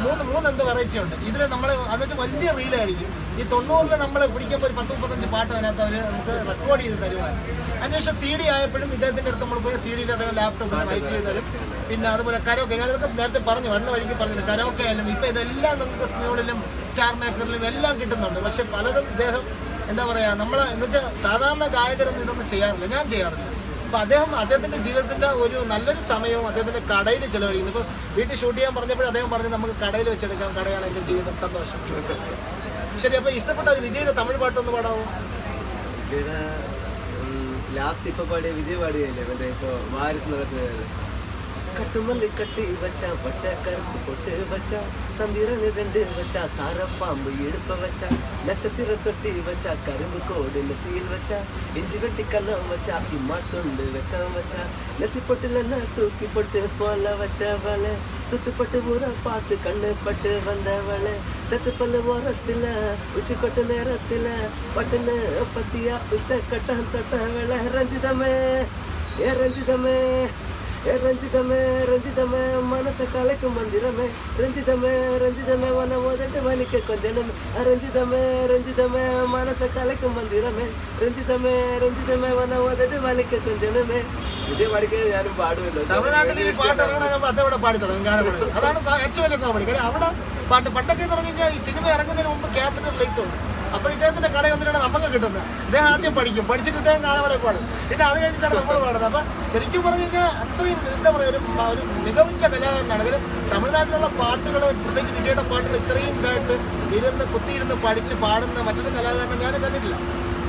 മൂന്ന് വെറൈറ്റി ഉണ്ട്. ഇതിൽ നമ്മൾ അത് വെച്ചാൽ വലിയ റീലായിരിക്കും. ഈ 90-ൽ നമ്മൾ പിടിക്കുമ്പോൾ ഒരു 10-35 പാട്ട് അതിനകത്ത് അവർ നമുക്ക് റെക്കോർഡ് ചെയ്ത് തരുവാൻ. അതിനുശേഷം CD ആയപ്പോഴും ഇദ്ദേഹത്തിൻ്റെ അടുത്ത് നമ്മൾ പോയി CD-യിൽ അദ്ദേഹം ലാപ്ടോപ്പിൽ റൈറ്റ് ചെയ്ത് തരും. പിന്നെ അതുപോലെ കരോക്കെ, ഞാനതൊക്കെ നേരത്തെ പറഞ്ഞു, വന്ന വഴിക്ക് പറഞ്ഞില്ല, കരോക്കെ ആയാലും ഇപ്പം ഇതെല്ലാം നമുക്ക് സ്മ്യൂളിലും സ്റ്റാർ മേക്കറിലും എല്ലാം കിട്ടുന്നുണ്ട്. പക്ഷെ പലതും ഇദ്ദേഹം എന്താ പറയുക, നമ്മൾ എന്ന് വെച്ചാൽ സാധാരണ ഗായകരൊന്നും ഇതൊന്നും ചെയ്യാറില്ല, ഞാൻ ചെയ്യാറില്ല. അപ്പോൾ അദ്ദേഹത്തിൻ്റെ ജീവിതത്തിൻ്റെ ഒരു നല്ലൊരു സമയവും അദ്ദേഹത്തിൻ്റെ കടയിൽ ചിലവഴിക്കുന്നു. ഇപ്പോൾ വീട്ടിൽ ഷൂട്ട് ചെയ്യാൻ പറഞ്ഞപ്പോഴും അദ്ദേഹം പറഞ്ഞു നമുക്ക് കടയിൽ വെച്ചെടുക്കാം, കടയാണ് എൻ്റെ ജീവിതം, സന്തോഷം. ശരി, അപ്പോൾ ഇഷ്ടപ്പെട്ട ഒരു വിജയുടെ തമിഴ് പാട്ടൊന്ന് പാടാമോ? വിജയുടെ ലാസ്റ്റ് ഇപ്പോൾ പാടിയ വിജയ് പാടിയല്ലേ, മറ്റേ ഇപ്പോൾ വാരിസ് എന്ന് കട്ടുമല്ലി കട്ടി വച്ച പട്ട കറുപ്പ് പൊട്ട് വച്ച സന്ധിരന് 2 വച്ച സാരപ്പാമ്പ് എടുപ്പ വച്ച നക്ഷത്തിര തൊട്ടി വച്ച കരുമ്പ് കോട് നെത്തിയിൽ വച്ച ഇഞ്ചി വെട്ടി കല്லம் വച്ച ഇമ്മാത്തുണ്ട് വെക്കം വച്ച നെത്തിപ്പൊട്ടിലെല്ലാം തൂക്കിപ്പൊട്ട് പോലെ വച്ചവള് சுத்துப்பட்டு ஊற பார்த்து கண்ணு பட்டு வந்தவளே தத்து பல்லு ஓரத்துல உச்சிக்கொட்டு நேரத்துல பட்டுன்னு பத்தியா உச்ச கட்டம் தொட்டவளே ரஞ்சிதமே ஏ ரஞ்சிதமே ஏ ரஞ்சிதமே ரஞ்சிதமே மனச கலைக்கும் மந்திரமே ரஞ்சிதமே ரஞ்சிதமே உன உதட்டு வலிக்க கொஞ்சம் ரஞ்சிதமே ரஞ்சிதமே மனச கலைக்கும் மந்திரமே ரஞ்சிதமே ரஞ்சிதமே உன உதட்டு வலிக்க கொஞ்சமே വിജയ് പാടിക്കാൻ ഞാനും പാടുമല്ലോ. തമിഴ്നാട്ടിൽ ഈ പാട്ട് ഇറങ്ങുന്നതിന് മുമ്പ് അതവിടെ പാടി തുടങ്ങും, ഗാനമേള. അതാണ് ഏറ്റവും വലിയ കോമഡി. കാര്യം അവിടെ പാട്ട് പണ്ടൊക്കെ എന്ന് പറഞ്ഞു കഴിഞ്ഞാൽ ഈ സിനിമ ഇറങ്ങുന്നതിന് മുമ്പ് കാസറ്റ് റിലീസ് ഉണ്ട്. അപ്പോൾ ഇദ്ദേഹത്തിന്റെ കടയിൽ വന്നിട്ടാണ് നമുക്ക് കിട്ടുന്നത്. ഇദ്ദേഹം ആദ്യം പഠിച്ചിട്ട് ഇദ്ദേഹം ഗാനമേളയിൽ പാടും, പിന്നെ അത് കഴിഞ്ഞിട്ടാണ് നമ്മൾ പാടുന്നത്. അപ്പം ശരിക്കും പറഞ്ഞു കഴിഞ്ഞാൽ അത്രയും എന്താ പറയുക, ഒരു മികവുറ്റ കലാകാരനാണ്. കാര്യം തമിഴ്നാട്ടിലുള്ള പാട്ടുകൾ, പ്രത്യേകിച്ച് വിജയുടെ പാട്ടുകൾ ഇത്രയും ഇതായിട്ട് കുത്തിയിരുന്ന് പഠിച്ച് പാടുന്ന മറ്റൊരു കലാകാരനെ ഞാൻ കണ്ടിട്ടില്ല.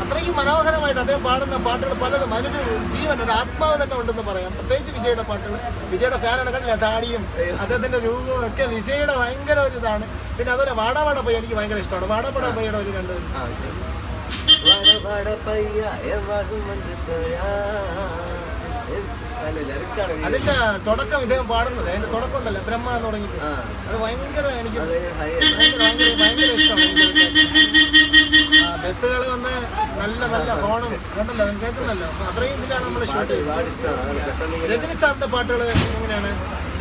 അത്രയ്ക്കും മനോഹരമായിട്ട് അദ്ദേഹം പാടുന്ന പാട്ടുകൾ പലതും അതിനൊരു ജീവൻ, ഒരു ആത്മാവ് തന്നെ ഉണ്ടെന്ന് പറയാം. പ്രത്യേകിച്ച് വിജയുടെ പാട്ടുകൾ. വിജയുടെ ഫാനാണ്, കണ്ടില്ല, താടിയും അദ്ദേഹത്തിന്റെ രൂപവും ഒക്കെ വിജയുടെ ഭയങ്കര ഒരു ഇതാണ്. പിന്നെ അതുപോലെ വാടാവാട പയ്യ എനിക്ക് ഭയങ്കര ഇഷ്ടമാണ്. വാടാവാട പയ്യയുടെ ഒരു രണ്ട് അതിന്റെ തുടക്കം ഇദ്ദേഹം പാടുന്നത്, അതിന്റെ തുടക്കം ഉണ്ടല്ലോ, ബ്രഹ്മ എന്ന് തുടങ്ങിയിട്ട്, അത് ഭയങ്കര എനിക്ക് ഭയങ്കര ഇഷ്ടമാണ്. ബസ്സുകൾ വന്ന് നല്ല ഹോണും കണ്ടല്ലോ, കേൾക്കുന്നല്ലോ. അത്രയും ഇതിലാണ് നമ്മൾ ഷൂട്ട് ചെയ്യുന്നത്. രജനി സാറിന്റെ പാട്ടുകൾ എങ്ങനെയാണ്?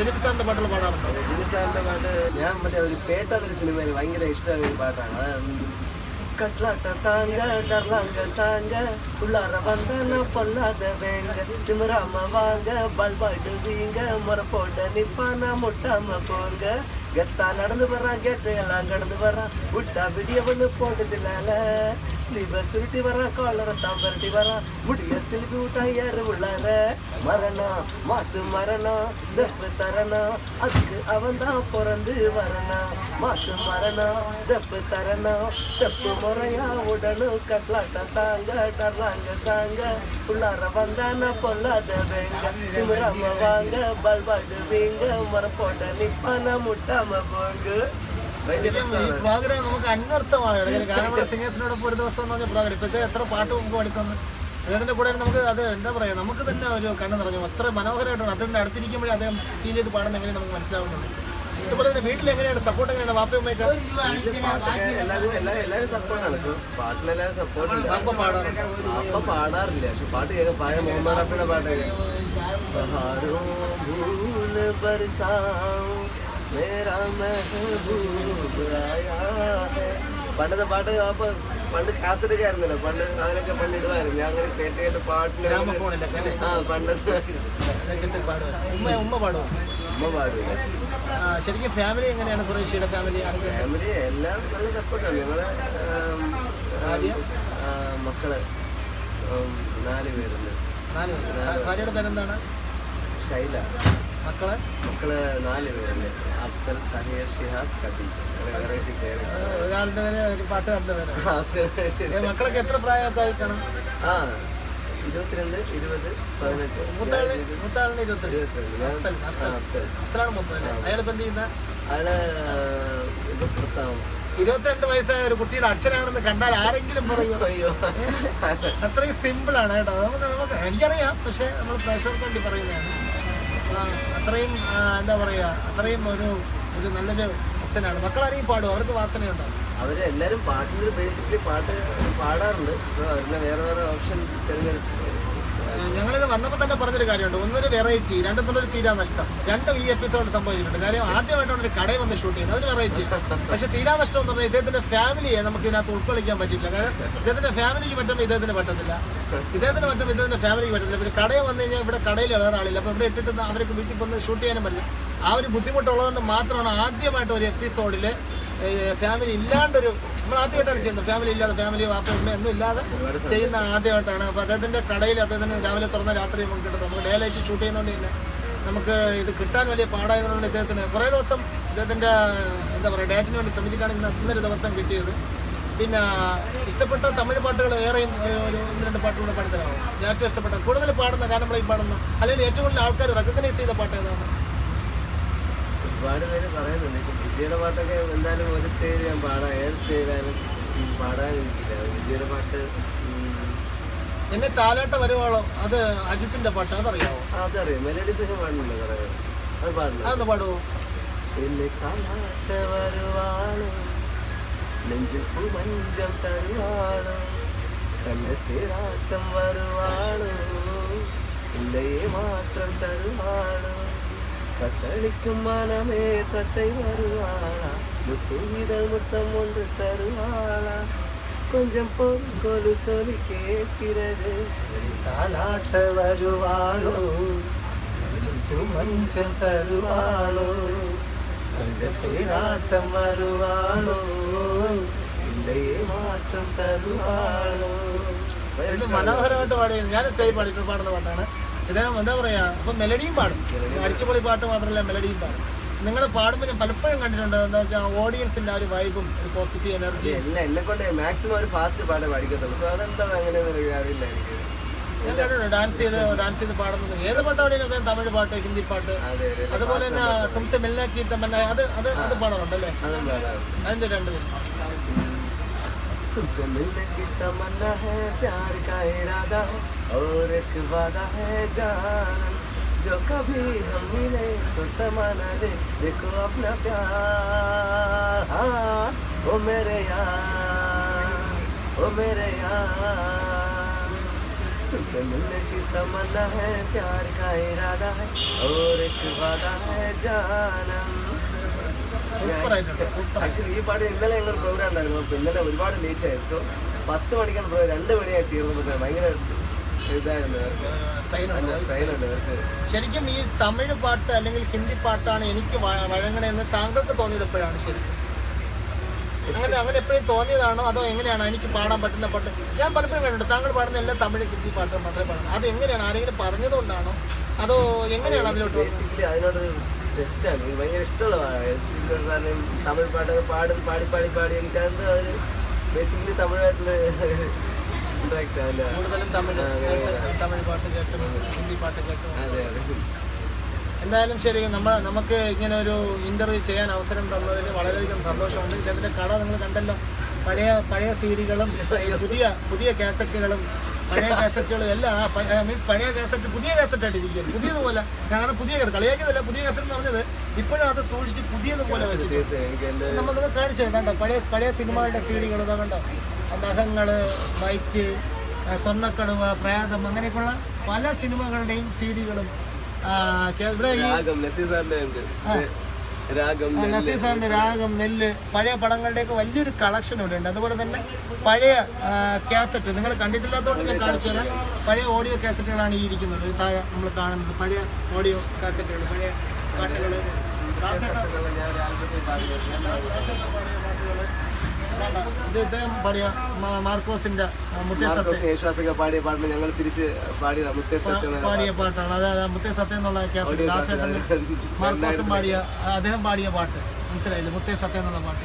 രജനി സാറിന്റെ പാട്ടുകൾ പാടാറുണ്ടോ? രജനി സാറിന്റെ പാട്ട് ഞാൻ മറ്റേ ഒരു പേട്ട എന്നൊരു സിനിമയിൽ ഭയങ്കര ഇഷ്ടമായ ഒരു പാട്ടാണ്. கட்லாட்ட தாங்க டர்லாங்க சாங்க உள்ளார வந்தானா பொல்லாத வேங்க திமிராம வாங்க பல்பாயிடுவீங்க முறை போட்ட நிப்பானா முட்டாம போங்க கெத்தா நடந்து வர்றான் கேட்டு எல்லாம் கடந்து வர்றான் விட்டா விடிய ஒண்ணு போடுதுனால ஸ்லீவ சுருட்டி வர்றான் காலரை தான் பரட்டி வர்றான் முடிய சிலுப்பி விட்டா ஏறு உள்ளார மரணம் மாசு மரணம் தப்பு தரணும் அதுக்கு அவன் தான் பிறந்து வரணும் மாசு மரணம் தப்பு தரணும் ஸ்டெப்பு முறையா உடனும் கட்லாட்டம் தாங்க டர்லாங்க சாங்க உள்ளார வந்தானா பொல்லாத வேங்க திமிராம வாங்க பல்பாடுவீங்க முறை போட்ட நிப்பானா മുട്ടാമ പോങ്ക് ഈ പ്രോഗ്രാം നമുക്ക് അന്വർത്ഥമാണ്. കാരണം നമ്മുടെ സിംഗേഴ്സിനോടൊപ്പം ഒരു ദിവസം എന്ന് പറഞ്ഞ പ്രോഗ്രാം ഇപ്പോഴത്തെ എത്ര പാട്ട് നമുക്ക് പഠിത്തന്നു അദ്ദേഹത്തിൻ്റെ കൂടെ നമുക്ക് അത് എന്താ പറയുക നമുക്ക് തന്നെ ഒരു കണ്ണ് നിറഞ്ഞു അത്ര മനോഹരമായിട്ടാണ് അദ്ദേഹത്തിൻ്റെ അടുത്തിരിക്കുമ്പോഴേ അദ്ദേഹം ഫീൽ ചെയ്ത് പാടുന്ന എങ്ങനെ നമുക്ക് മനസ്സിലാവുന്നുണ്ട്. ഇതുപോലെ തന്നെ വീട്ടിൽ എങ്ങനെയാണ് സപ്പോർട്ട് എങ്ങനെയാണ് വാപ്പയുമ്മയൊക്കെ? എല്ലാവരും സപ്പോർട്ടാണ്. പാട്ടിലെല്ലാവരും സപ്പോർട്ടുണ്ട്. അപ്പൊ പാടാറില്ല പക്ഷെ പാട്ട് കേൾക്കാൻ പഴയ മുഹമ്മദ് റഫിയുടെ പാട്ടൊക്കെ പണ്ടത്തെ പാട്ട് അപ്പൊ പണ്ട് കാസറ്റൊക്കെ ആയിരുന്നല്ലോ പണ്ട് അതിനൊക്കെ പണ്ട് ഇടുവായിരുന്നു. ഞാൻ അങ്ങനെ കേട്ട് കേട്ട് പാട്ടില് പണ്ടത്തെ ഉമ്മ പാടുമോ? ഉമ്മ പാടില്ല. ശരിക്കും ഫാമിലി എങ്ങനെയാണ് ഖുറൈഷിയുടെ ഫാമിലി? ഫാമിലി എല്ലാം നല്ല സപ്പോർട്ടാണ്. ഞങ്ങള് മക്കള് 4 പേരുണ്ട്. ഭാര്യയുടെ പേരെന്താണ്? ഷൈല. മക്കള് 4 പേരുണ്ട്. അഫ്സൽ, സഹീർ, ഷിഹാസ്, ഖദീജ. ഒരാളുടെ പേര് ഒരു പാട്ടുകാരൻ്റെ പേര്. മക്കളൊക്കെ എത്ര പ്രായമൊക്കെ ആയിക്കണം? 22, 20, 18. മൂത്താളിന് 22. അഫ്സലാണ് മൂത്തല്ലേ? അയാളിപ്പോ എന്ത് ചെയ്യുന്ന? അയാള് 22 വയസ്സായ ഒരു കുട്ടിയുടെ അച്ഛനാണെന്ന് കണ്ടാൽ ആരെങ്കിലും പറയും? അത്രയും സിമ്പിളാണ് കേട്ടോ. നമുക്ക് എനിക്കറിയാം, പക്ഷെ നമ്മൾ പ്രേക്ഷകർക്ക് വേണ്ടി പറയുന്നതാണ്. അത്രയും എന്താ പറയുക, അത്രയും ഒരു നല്ലൊരു അച്ഛനാണ്. മക്കളാരെയും പാടും, അവർക്ക് വാസനയുണ്ടോ? അവരെല്ലാവരും പാട്ടിൽ ബേസിക്കലി പാട്ട് പാടാറുണ്ട്. അവരുടെ വേറെ ഓപ്ഷൻ തിരഞ്ഞെടുക്കും. ഞങ്ങളിത് വന്നപ്പോൾ തന്നെ പറഞ്ഞൊരു കാര്യമുണ്ട്. ഒന്നൊരു വെറൈറ്റി, രണ്ടെന്നുള്ളൊരു തീരാ നഷ്ടം. രണ്ടും ഈ എപ്പിസോഡ് സംഭവിച്ചിട്ടുണ്ട്. കാര്യം ആദ്യമായിട്ടാണ് ഒരു കടയിൽ വന്ന് ഷൂട്ട് ചെയ്യുന്നത്, അതൊരു വെറൈറ്റി. പക്ഷേ തീരാ നഷ്ടം എന്ന് പറഞ്ഞാൽ ഇദ്ദേഹത്തിന്റെ ഫാമിലിയെ നമുക്ക് ഇതിനകത്ത് ഉൾക്കൊള്ളിക്കാൻ പറ്റില്ല. കാരണം ഇദ്ദേഹത്തിന്റെ ഫാമിലിക്ക് പറ്റുമ്പോൾ ഇദ്ദേഹത്തിന് പറ്റത്തില്ല, ഇദ്ദേഹത്തിന് പറ്റുമ്പോൾ ഇദ്ദേഹത്തിന്റെ ഫാമിലിക്ക് പറ്റത്തില്ല. പിന്നെ കടയിൽ വന്നു കഴിഞ്ഞാൽ ഇവിടെ കടയിൽ വേറെ ആളില്ല, അപ്പോൾ ഇവിടെ ഇട്ടിട്ട് അവർക്ക് വീട്ടിൽ വന്ന് ഷൂട്ട് ചെയ്യാനും പറ്റില്ല. ആ ഒരു ബുദ്ധിമുട്ടുള്ളതുകൊണ്ട് മാത്രമാണ് ആദ്യമായിട്ട് ഒരു എപ്പിസോഡിൽ ഫാമിലി ഇല്ലാണ്ടൊരു, നമ്മൾ ആദ്യമായിട്ടാണ് ചെയ്യുന്നത്. ഫാമിലി ഇല്ലാതെ, ഫാമിലി വാപ്പ ഉമ്മ ഒന്നും ഇല്ലാതെ ചെയ്യുന്ന ആദ്യമായിട്ടാണ്. അപ്പോൾ അദ്ദേഹത്തിൻ്റെ കടയിൽ അദ്ദേഹത്തിന് രാവിലെ തുറന്ന രാത്രി നമുക്ക് കിട്ടും. നമുക്ക് ഡേ ലൈറ്റ് ഷൂട്ട് ചെയ്യുന്നതുകൊണ്ട് തന്നെ നമുക്ക് ഇത് കിട്ടാൻ വലിയ പാടായതുകൊണ്ട് ഇദ്ദേഹത്തിന് കുറേ ദിവസം ഇദ്ദേഹത്തിൻ്റെ എന്താ പറയുക ഡേറ്റിന് വേണ്ടി ശ്രമിച്ചിട്ടാണ് ഇന്നൊരു ദിവസം കിട്ടിയത്. പിന്നെ ഇഷ്ടപ്പെട്ട തമിഴ് പാട്ടുകൾ വേറെയും ഒരു 1-2 പാട്ടുകൾ പാടിത്തരാമോ? ഏറ്റവും ഇഷ്ടപ്പെട്ട കൂടുതൽ പാടുന്ന ഗാനങ്ങളെ പാടുന്ന, അല്ലെങ്കിൽ ഏറ്റവും കൂടുതൽ ആൾക്കാർ റെക്കഗ്നൈസ് ചെയ്ത പാട്ട് ഏതാണ്? ഒരുപാട് പേര് പറയുന്നുണ്ട്. ഇപ്പം വിജയുടെ പാട്ടൊക്കെ എന്തായാലും ഒരു സ്റ്റേജ് ഞാൻ പാടാം, ഏത് സ്റ്റേജിലായാലും പാടാനിരിക്കില്ല. വിജയുടെ പാട്ട് എന്നെ താലാട്ട വരുവാളോ, അത് അജിത്തിന്റെ പാട്ട്, അതറിയാമോ? അതറിയാം. മെലഡീസ് ഒക്കെ പാടുന്നുണ്ട് കുറേ. അത് പാടുന്നു. അതൊന്ന് പാടുവോ? എന്നെ താലാട്ട വരുവാളോ, നെഞ്ചിൽ മഞ്ചം തരുവാളോ, തന്റെ തേരാട്ടം വരുവാളോ, ഇല്ലയെ മാത്രം തരുവാളോ, கத்தளிக்கும் மனமே தத்தை வருவாளா, முத்துவிதழ் முத்தம் ஒன்று தருவாளா, கொஞ்சம் பொங்கொலு சொல்லி கேட்கிறது, தாலாட்ட வருவாளோ, மஞ்சள் தருவாளோ, அந்த தேராட்டம் வருவாளோ, இல்லையே மாற்றம் തരുവാളോ. മനോഹരമായിട്ട് പാടിയിരുന്നു. ഞാൻ സേവ് പാടുന്ന പാട്ടാണ്. ഇദ്ദേഹം എന്താ പറയുക, അപ്പം മെലഡിയും പാടും. അടിച്ചുപൊളി പാട്ട് മാത്രമല്ല, മെലഡിയും പാടും. നിങ്ങൾ പാടുമ്പോൾ ഞാൻ പലപ്പോഴും കണ്ടിട്ടുണ്ട്, എന്താ വെച്ചാൽ ഓഡിയൻസിൻ്റെ ആ ഒരു വൈബും ഒരു പോസിറ്റീവ് എനർജി. എന്നെ കൊണ്ട് മാക്സിമം ഒരു ഫാസ്റ്റ് പാട്ടേ പഠിക്കത്തുള്ളൂ. സോ അതെന്താ അങ്ങനെ അറിയില്ല എനിക്ക്. ഞാൻ കണ്ടിട്ടുണ്ട് ഡാൻസ് ചെയ്ത് പാടുന്നത്. ഏത് പാട്ടാണെങ്കിലും അദ്ദേഹം തമിഴ് പാട്ട്, ഹിന്ദി പാട്ട്, അതുപോലെ തന്നെ തുംസെ മിൽനാക്കി തമന്ന അത് പാടാറുണ്ട് അല്ലേ? അതിൻ്റെ 2 ദിനം. तुमसे मिलने की तमन्ना है, प्यार का इरादा है और एक वादा है जानम, जो कभी हम मिले तो समाना दे, देखो अपना प्यार, हाँ ओ मेरे यार, ओ मेरे यार. तुमसे मिलने की तमन्ना है, प्यार का इरादा है और एक वादा है जानम, സൂപ്പർ ആയിട്ടുണ്ട്, സൂപ്പർ. ആക്ച്വലി ഈ പാട്ട് ഇന്നലെ ഞങ്ങൾ പ്രോഗ്രാം ഉണ്ടായിരുന്നു. അപ്പോൾ ഇന്നലെ ഒരുപാട് ലേറ്റ് ആയി. സോ 10 മണിക്കാണ് പ്രോഗ്രാം, 2 മണിയായി തീർന്നപ്പോൾ ഭയങ്കര ഇതായിരുന്നു. ശരിക്കും ഈ തമിഴ് പാട്ട് അല്ലെങ്കിൽ ഹിന്ദി പാട്ടാണ് എനിക്ക് വഴങ്ങണമെന്ന് താങ്കൾക്ക് തോന്നിയത് എപ്പോഴാണ്? ശരിക്കും അങ്ങനെ എപ്പോഴും തോന്നിയതാണോ അതോ എങ്ങനെയാണ് എനിക്ക് പാടാൻ പറ്റുന്ന പാട്ട്? ഞാൻ പലപ്പോഴും കണ്ടിട്ടുണ്ട് താങ്കൾ പാടുന്ന എല്ലാം തമിഴ് ഹിന്ദി പാട്ട് മാത്രമേ പാടുന്നു. അത് എങ്ങനെയാണ്? ആരെങ്കിലും പറഞ്ഞതുകൊണ്ടാണോ അതോ എങ്ങനെയാണ് അതിലോട്ട്? ബേസിക്കലി അതിനോട് ടച്ചാണ്. എനിക്ക് ഭയങ്കര ഇഷ്ടമുള്ള തമിഴ് പാട്ട് പാടി എനിക്കത് ഒരു ബേസിക്കലി തമിഴായിട്ടുള്ള ഇൻട്രാക്ട് ആവില്ല. കൂടുതലും തമിഴ് പാട്ട് കേട്ടും ഹിന്ദി പാട്ട് കേട്ടും. അതെ അതെ. എന്തായാലും ശരി, നമുക്ക് ഇങ്ങനെ ഒരു ഇൻ്റർവ്യൂ ചെയ്യാൻ അവസരം തന്നതിൽ വളരെയധികം സന്തോഷമുണ്ട്. ഇദ്ദേഹത്തിൻ്റെ കട നിങ്ങൾ കണ്ടല്ലോ, പഴയ CD-കളും പുതിയ കാസറ്റുകളും പഴയ കാസറ്റുകളും എല്ലാം. മീൻസ് പഴയ കാസറ്റ് പുതിയ കാസറ്റായിട്ട് ഇരിക്കുകയാണ്, പുതിയതുപോലെ. ഞാൻ പുതിയ കളിയാക്കിയതല്ല, പുതിയ കാസറ്റ് എന്ന് പറഞ്ഞത് ഇപ്പോഴും അത് സൂക്ഷിച്ച് പുതിയതുപോലെ വെച്ചിട്ട് നമ്മൾ നിങ്ങൾ കാണിച്ചു തരണ്ട. പഴയ സിനിമകളുടെ CD-കൾ ഇതാകണ്ടോ, നഖങ്ങൾ, വൈറ്റ്, സ്വർണ്ണക്കടുവ, പ്രേതം, അങ്ങനെയൊക്കെയുള്ള പല സിനിമകളുടെയും CD-കളും ഇവിടെ ഈ നസീർ സാറിന്റെ രാഗം, നെല്ല്, പഴയ പടങ്ങളുടെയൊക്കെ വലിയൊരു കളക്ഷൻ ഇവിടെ ഉണ്ട്. അതുപോലെ തന്നെ പഴയ കാസറ്റ് നിങ്ങൾ കണ്ടിട്ടില്ലാത്തതുകൊണ്ട് ഞാൻ കാണിച്ചു തരാം. പഴയ ഓഡിയോ കാസറ്റുകളാണ് ഈ ഇരിക്കുന്നത്. താഴെ നമ്മൾ കാണുന്നത് പഴയ ഓഡിയോ കാസറ്റുകൾ, പഴയ പാട്ടുകൾ. ഇത് ഇദ്ദേഹം പാടിയ മാർക്കോസിന്റെ മുത്തേ പാടിയ പാട്ടിന് ഞങ്ങൾ തിരിച്ച് പാടിയ പാട്ടാണ്. അതായത് മുത്തേ സത്യം എന്നുള്ള കാസറ്റ് ദാസേട്ടൻ മാർക്കോസും അദ്ദേഹം പാടിയ പാട്ട്, മനസ്സിലായില്ലേ? മുത്തേ സത്യം എന്നുള്ള പാട്ട്.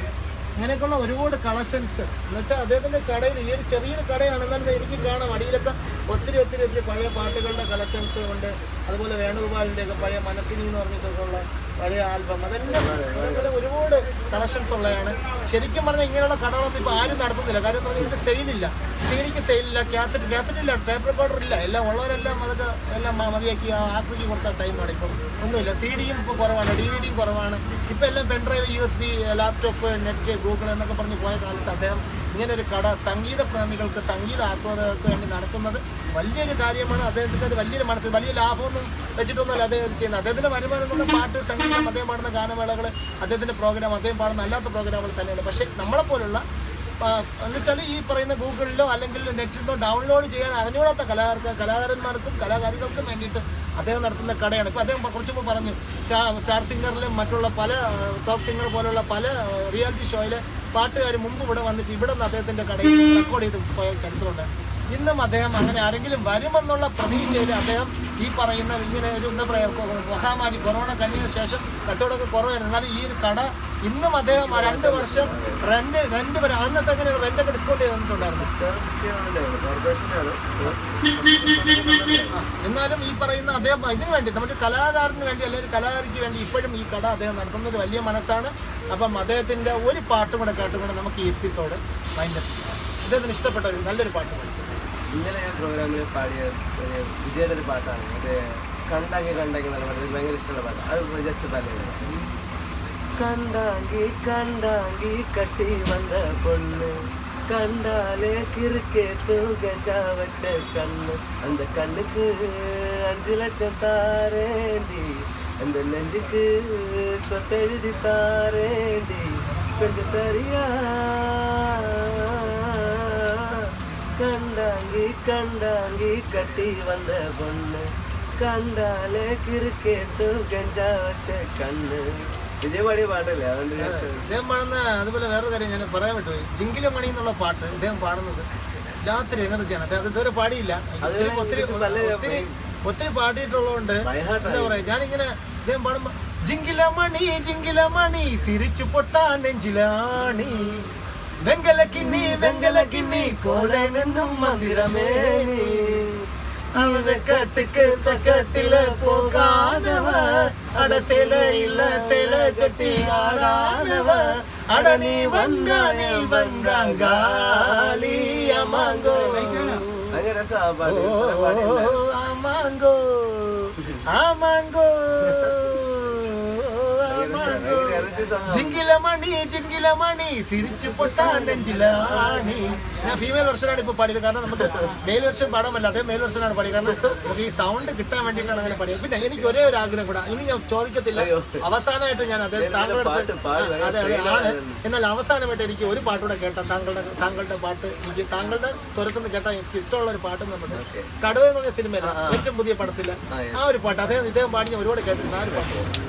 ഇങ്ങനെയൊക്കെയുള്ള ഒരുപാട് കളക്ഷൻസ് എന്ന് വെച്ചാൽ അദ്ദേഹത്തിൻ്റെ കടയിൽ ഈ ഒരു ചെറിയൊരു കടയാണെന്നാലും എനിക്ക് കാണാം അടിയിലൊക്കെ ഒത്തിരി പഴയ പാട്ടുകളുടെ കളക്ഷൻസ് ഉണ്ട്. അതുപോലെ വേണുഗോപാലിൻ്റെയൊക്കെ പഴയ മനസ്സിനി എന്ന് പറഞ്ഞിട്ടൊക്കെ ഉള്ള പഴയ ആൽബം, അതെല്ലാം അതുപോലെ ഒരുപാട് കളക്ഷൻസ് ഉള്ളതാണ്. ശരിക്കും പറഞ്ഞാൽ ഇങ്ങനെയുള്ള കടകളൊന്നും ഇപ്പോൾ ആരും നടത്തുന്നില്ല. കാര്യം എന്ന് പറഞ്ഞാൽ ഇതിൻ്റെ സെയിലില്ല, CD-ക്ക് സെയിലില്ല, കാസറ്റ് ഇല്ല, ടേപ്പ് റെക്കോർഡർ ഇല്ല. എല്ലാം ഉള്ളവരെല്ലാം അതൊക്കെ എല്ലാം മതിയാക്കി ആക്രിക്ക് കൊടുത്ത ടൈമാണ്. ഇപ്പം ഒന്നുമില്ല. CD-യും ഇപ്പോൾ കുറവാണ്, DVD-യും കുറവാണ്. ഇപ്പം എല്ലാം pen drive, USB, laptop, net, Google എന്നൊക്കെ പറഞ്ഞ് പോയ കാലത്ത് അദ്ദേഹം ഇങ്ങനൊരു കട സംഗീത പ്രേമികൾക്ക്, സംഗീത ആസ്വാദകർക്ക് വേണ്ടി നടത്തുന്നത് വലിയൊരു കാര്യമാണ്. അദ്ദേഹത്തിൻ്റെ ഒരു വലിയൊരു മനസ്സ്, വലിയ ലാഭമൊന്നും വെച്ചിട്ടൊന്നുമല്ല അദ്ദേഹം ചെയ്യുന്നത്. അദ്ദേഹത്തിൻ്റെ വരുമാനം എന്നുള്ള പാട്ട്, സംഗീതം, അദ്ദേഹം പാടുന്ന ഗാനമേളകൾ, അദ്ദേഹത്തിൻ്റെ പ്രോഗ്രാം, അദ്ദേഹം പാടുന്ന അല്ലാത്ത പ്രോഗ്രാമുകൾ തന്നെയാണ്. പക്ഷേ നമ്മളെപ്പോലുള്ള എന്ന് വെച്ചാൽ ഈ പറയുന്ന ഗൂഗിളിലോ അല്ലെങ്കിൽ നെറ്റിലോ ഡൗൺലോഡ് ചെയ്യാൻ അറിഞ്ഞുകൂടാത്ത കലാകാരന്മാർക്കും കലാകാരികൾക്കും വേണ്ടിയിട്ട് അദ്ദേഹം നടത്തുന്ന കടയാണ്. ഇപ്പോൾ അദ്ദേഹം കുറച്ച് മുമ്പ് പറഞ്ഞു സ്റ്റാർ സിംഗറിലും മറ്റുള്ള പല ടോപ്പ് സിംഗർ പോലുള്ള പല റിയാലിറ്റി ഷോയിൽ പാട്ടുകാർ മുമ്പ് ഇവിടെ വന്നിട്ട് ഇവിടെ നിന്ന് അദ്ദേഹത്തിൻ്റെ കടയിൽ റെക്കോർഡ് ചെയ്ത് പോയ ചരിത്രമുണ്ട്. ഇന്നും അദ്ദേഹം അങ്ങനെ ആരെങ്കിലും വരുമെന്നുള്ള പ്രതീക്ഷയിൽ അദ്ദേഹം ഈ പറയുന്ന ഇങ്ങനെ ഒരു എന്താ പറയുക മഹാമാരി കൊറോണ കഴിഞ്ഞതിന് ശേഷം കച്ചവടമൊക്കെ കുറവായിരുന്നു. എന്നാലും ഈ ഒരു കട ഇന്നും അദ്ദേഹം 2 വർഷം റെന്റ് വരെ അന്നത്തെ അങ്ങനെ റെന്റൊക്കെ ഡിസ്കൗണ്ട് ചെയ്ത് തന്നിട്ടുണ്ടായിരുന്നു. എന്നാലും ഈ പറയുന്ന അദ്ദേഹം ഇതിനു വേണ്ടി നമ്മുടെ കലാകാരന് വേണ്ടി അല്ലെങ്കിൽ കലാകാരിക്ക് വേണ്ടി ഇപ്പോഴും ഈ കട അദ്ദേഹം നടത്തുന്ന ഒരു വലിയ മനസ്സാണ്. അപ്പം അദ്ദേഹത്തിൻ്റെ ഒരു പാട്ടും കൂടെ കേട്ടുകൊണ്ട് നമുക്ക് ഈ എപ്പിസോഡ് വൈൻഡപ്പ് ചെയ്യാം. അദ്ദേഹത്തിന് ഇഷ്ടപ്പെട്ട ഒരു നല്ലൊരു പാട്ട് പാടി. ഇന്നലെ ഞാൻ പ്രോഗ്രാമിൽ പാടിയ വിജയുടെ ഒരു പാട്ടാണ്. മറ്റേ കണ്ടാങ്കി എന്നുള്ള പാട്ട്, ഭയങ്കര ഇഷ്ടമുള്ള പാട്ട്. അത് ജസ്റ്റ് പറഞ്ഞത്. കണ്ടാങ്കി കട്ടി വന്ന പൊണ്ണ് കണ്ടാലേ കിറുക്കേ തൂകജാ വച്ച കണ്ണ് அந்த கண்ணுக்கு 5 லட்சம் தாரேண்டி அந்த நெஞ்சுக்கு சொத்தெழுதி தாரேண்டி கொஞ்சம் தரியா கண்டாங்கி கட்டி வந்த பொண்ணு കണ്ടാലേ കിറുക്കേത്തു ഗഞ്ചാ വച്ച കണ്ണ്. വിജയപാടിയ പാട്ടല്ലേ അതുകൊണ്ട് ഇദ്ദേഹം പാടുന്ന. അതുപോലെ വേറൊരു കാര്യം ഞാൻ പറയാൻ വിട്ടുപോയി, ജിങ്കിലമണി എന്നുള്ള പാട്ട് ഇദ്ദേഹം പാടുന്നത് രാത്രി എനർജിയാണ്. അദ്ദേഹം ഇതുവരെ പാടിയില്ല. ഒത്തിരി പാടിയിട്ടുള്ളതുകൊണ്ട് എന്താ പറയാ, ഞാനിങ്ങനെ ഇദ്ദേഹം പാടുമ്പോ ജിങ്കിലമണി സിരിച്ചു പൊട്ടാൻ നെഞ്ചിലാണി വെങ്കലക്കിന്നി കോലനെന്നും മന്ദിരമേനി அவ வெக்கத்துக்கு பக்கத்துல போகாதவ அட சேல சட்டி ஆடாதவ அட நீ வந்தாங்காலி அமாங்கோ ஆமாங்கோ ജിങ്കിലമണി തിരിച്ചു പൊട്ടാൻ നെഞ്ചിലാണി. ഞാൻ ഫീമെയിൽ വെർഷനാണ് ഇപ്പൊ പാടിയത്, കാരണം നമുക്ക് മെയിൽ വെർഷൻ പാടാൻ പറ്റില്ല, അതേ മെയിൽ വെർഷനാണ് പാടിയത്, കാരണം നമുക്ക് ഈ സൗണ്ട് കിട്ടാൻ വേണ്ടിയിട്ടാണ് അങ്ങനെ പാടിയത്. പിന്നെ എനിക്ക് ഒരേ ഒരു ആഗ്രഹം കൂടെ, ഇനി ഞാൻ ചോദിക്കത്തില്ല, അവസാനമായിട്ട് ഞാൻ അത് താങ്കളുടെ അതെ ആണ്, എന്നാൽ അവസാനമായിട്ട് എനിക്ക് ഒരു പാട്ടുകൂടെ കേട്ടാൽ താങ്കളുടെ പാട്ട് എനിക്ക് താങ്കളുടെ സ്വരത്തിൽ നിന്ന് കേട്ടാൽ എനിക്ക് ഇഷ്ടമുള്ള ഒരു പാട്ട് എന്നുള്ളത് കടുവ എന്ന് പറഞ്ഞ സിനിമയില ഏറ്റവും പുതിയ പടത്തില്ല ആ ഒരു പാട്ട്, ഇദ്ദേഹം പാടി ഞാൻ ഒരുപാട് കേട്ടിട്ടുണ്ട് ആ ഒരു പാട്ട്.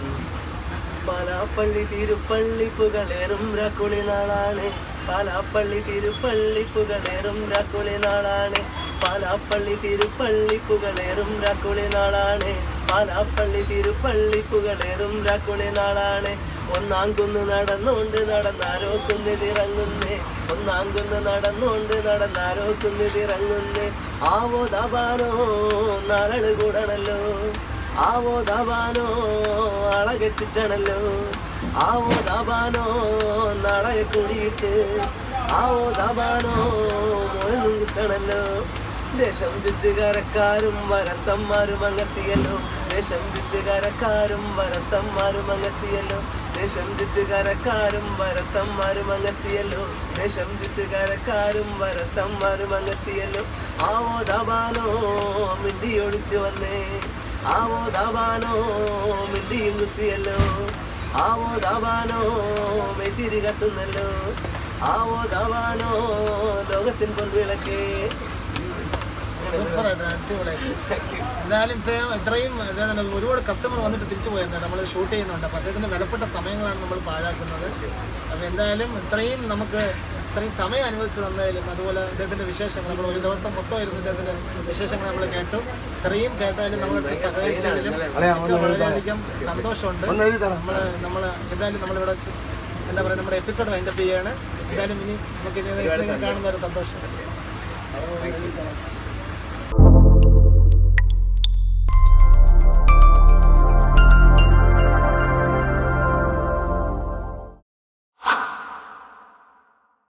പാലാപ്പള്ളി തിരുപ്പള്ളി പുകളേറും രാക്കുളി നാളാണ്, പാലാപ്പള്ളി തിരുപ്പള്ളി പുകളേറും രാക്കുളി നാളാണ്, പാലാപ്പള്ളി തിരുപ്പള്ളി പുകളേറും രാക്കുളി നാളാണ്, പാലാപ്പള്ളി തിരുപ്പള്ളി പുകളേറും രാക്കുളി നാളാണ്. ഒന്നാം കുന്ന് നടന്നുകൊണ്ട് നടന്നാരോ കുന്നിതിറങ്ങുന്നേ, ഒന്നാം കുന്ന് നടന്നുകൊണ്ട് നടന്നാരോ കുന്നിതിറങ്ങുന്നേ. ആവോ ദാബാനോ നാള് കൂടണല്ലോ, ആവോ ദാബാനോ അളകച്ചിട്ടണല്ലോ, ആവോ ദാബാനോ നാളെ കൂടിയിട്ട്, ആവോ ദാബാനോ മോനും കുത്തണല്ലോ. ദേശം ചുറ്റുകാരക്കാരും വരത്തന്മാരും അങ്ങെത്തിയല്ലോ, ദേശം ചുറ്റുകാരക്കാരും വരത്തന്മാരും അങ്ങെത്തിയല്ലോ, ദേശം ചുറ്റുകാരക്കാരും വരത്തന്മാരും അങ്ങെത്തിയല്ലോ, ദേശം ചുറ്റുകാരക്കാരും വരത്തന്മാരും അങ്ങെത്തിയല്ലോ. ആവോ ദാബാനോ മിണ്ടി ഒളിച്ചു വന്നേ, ആവോ ദാബാനോ മിണ്ടിയും കുത്തിയല്ലോ, ആവോ ദാബാനോ മെത്തിരി കത്തുന്നല്ലോ, ആവോ ദാബാനോ ലോകത്തിൻ പൊൻവിളക്കേ. എന്തായാലും ഇത്രയും ഒരുപാട് കസ്റ്റമർ വന്നിട്ട് തിരിച്ചു പോയിട്ടുണ്ട്, നമ്മൾ ഷൂട്ട് ചെയ്യുന്നുണ്ട്, അപ്പോൾ അദ്ദേഹത്തിൻ്റെ വിലപ്പെട്ട സമയങ്ങളാണ് നമ്മൾ പാഴാക്കുന്നത്. അപ്പോൾ എന്തായാലും ഇത്രയും സമയം അനുവദിച്ച് തന്നാലും, അതുപോലെ ഇദ്ദേഹത്തിൻ്റെ വിശേഷങ്ങൾ നമ്മൾ ഒരു ദിവസം മൊത്തം ഇരുന്ന് ഇദ്ദേഹത്തിൻ്റെ വിശേഷങ്ങൾ നമ്മൾ കേട്ടു, ഇത്രയും കേട്ടാലും നമ്മളെ സഹകരിച്ചതിലും വളരെയധികം സന്തോഷമുണ്ട്. നമ്മൾ എന്തായാലും നമ്മളിവിടെ വെച്ച് എന്താ പറയുക, നമ്മുടെ എപ്പിസോഡ് വൈൻഡപ്പ് ചെയ്യുകയാണ്. എന്തായാലും ഇനി നമുക്ക് ഇനി കാണുന്ന ഒരു സന്തോഷം.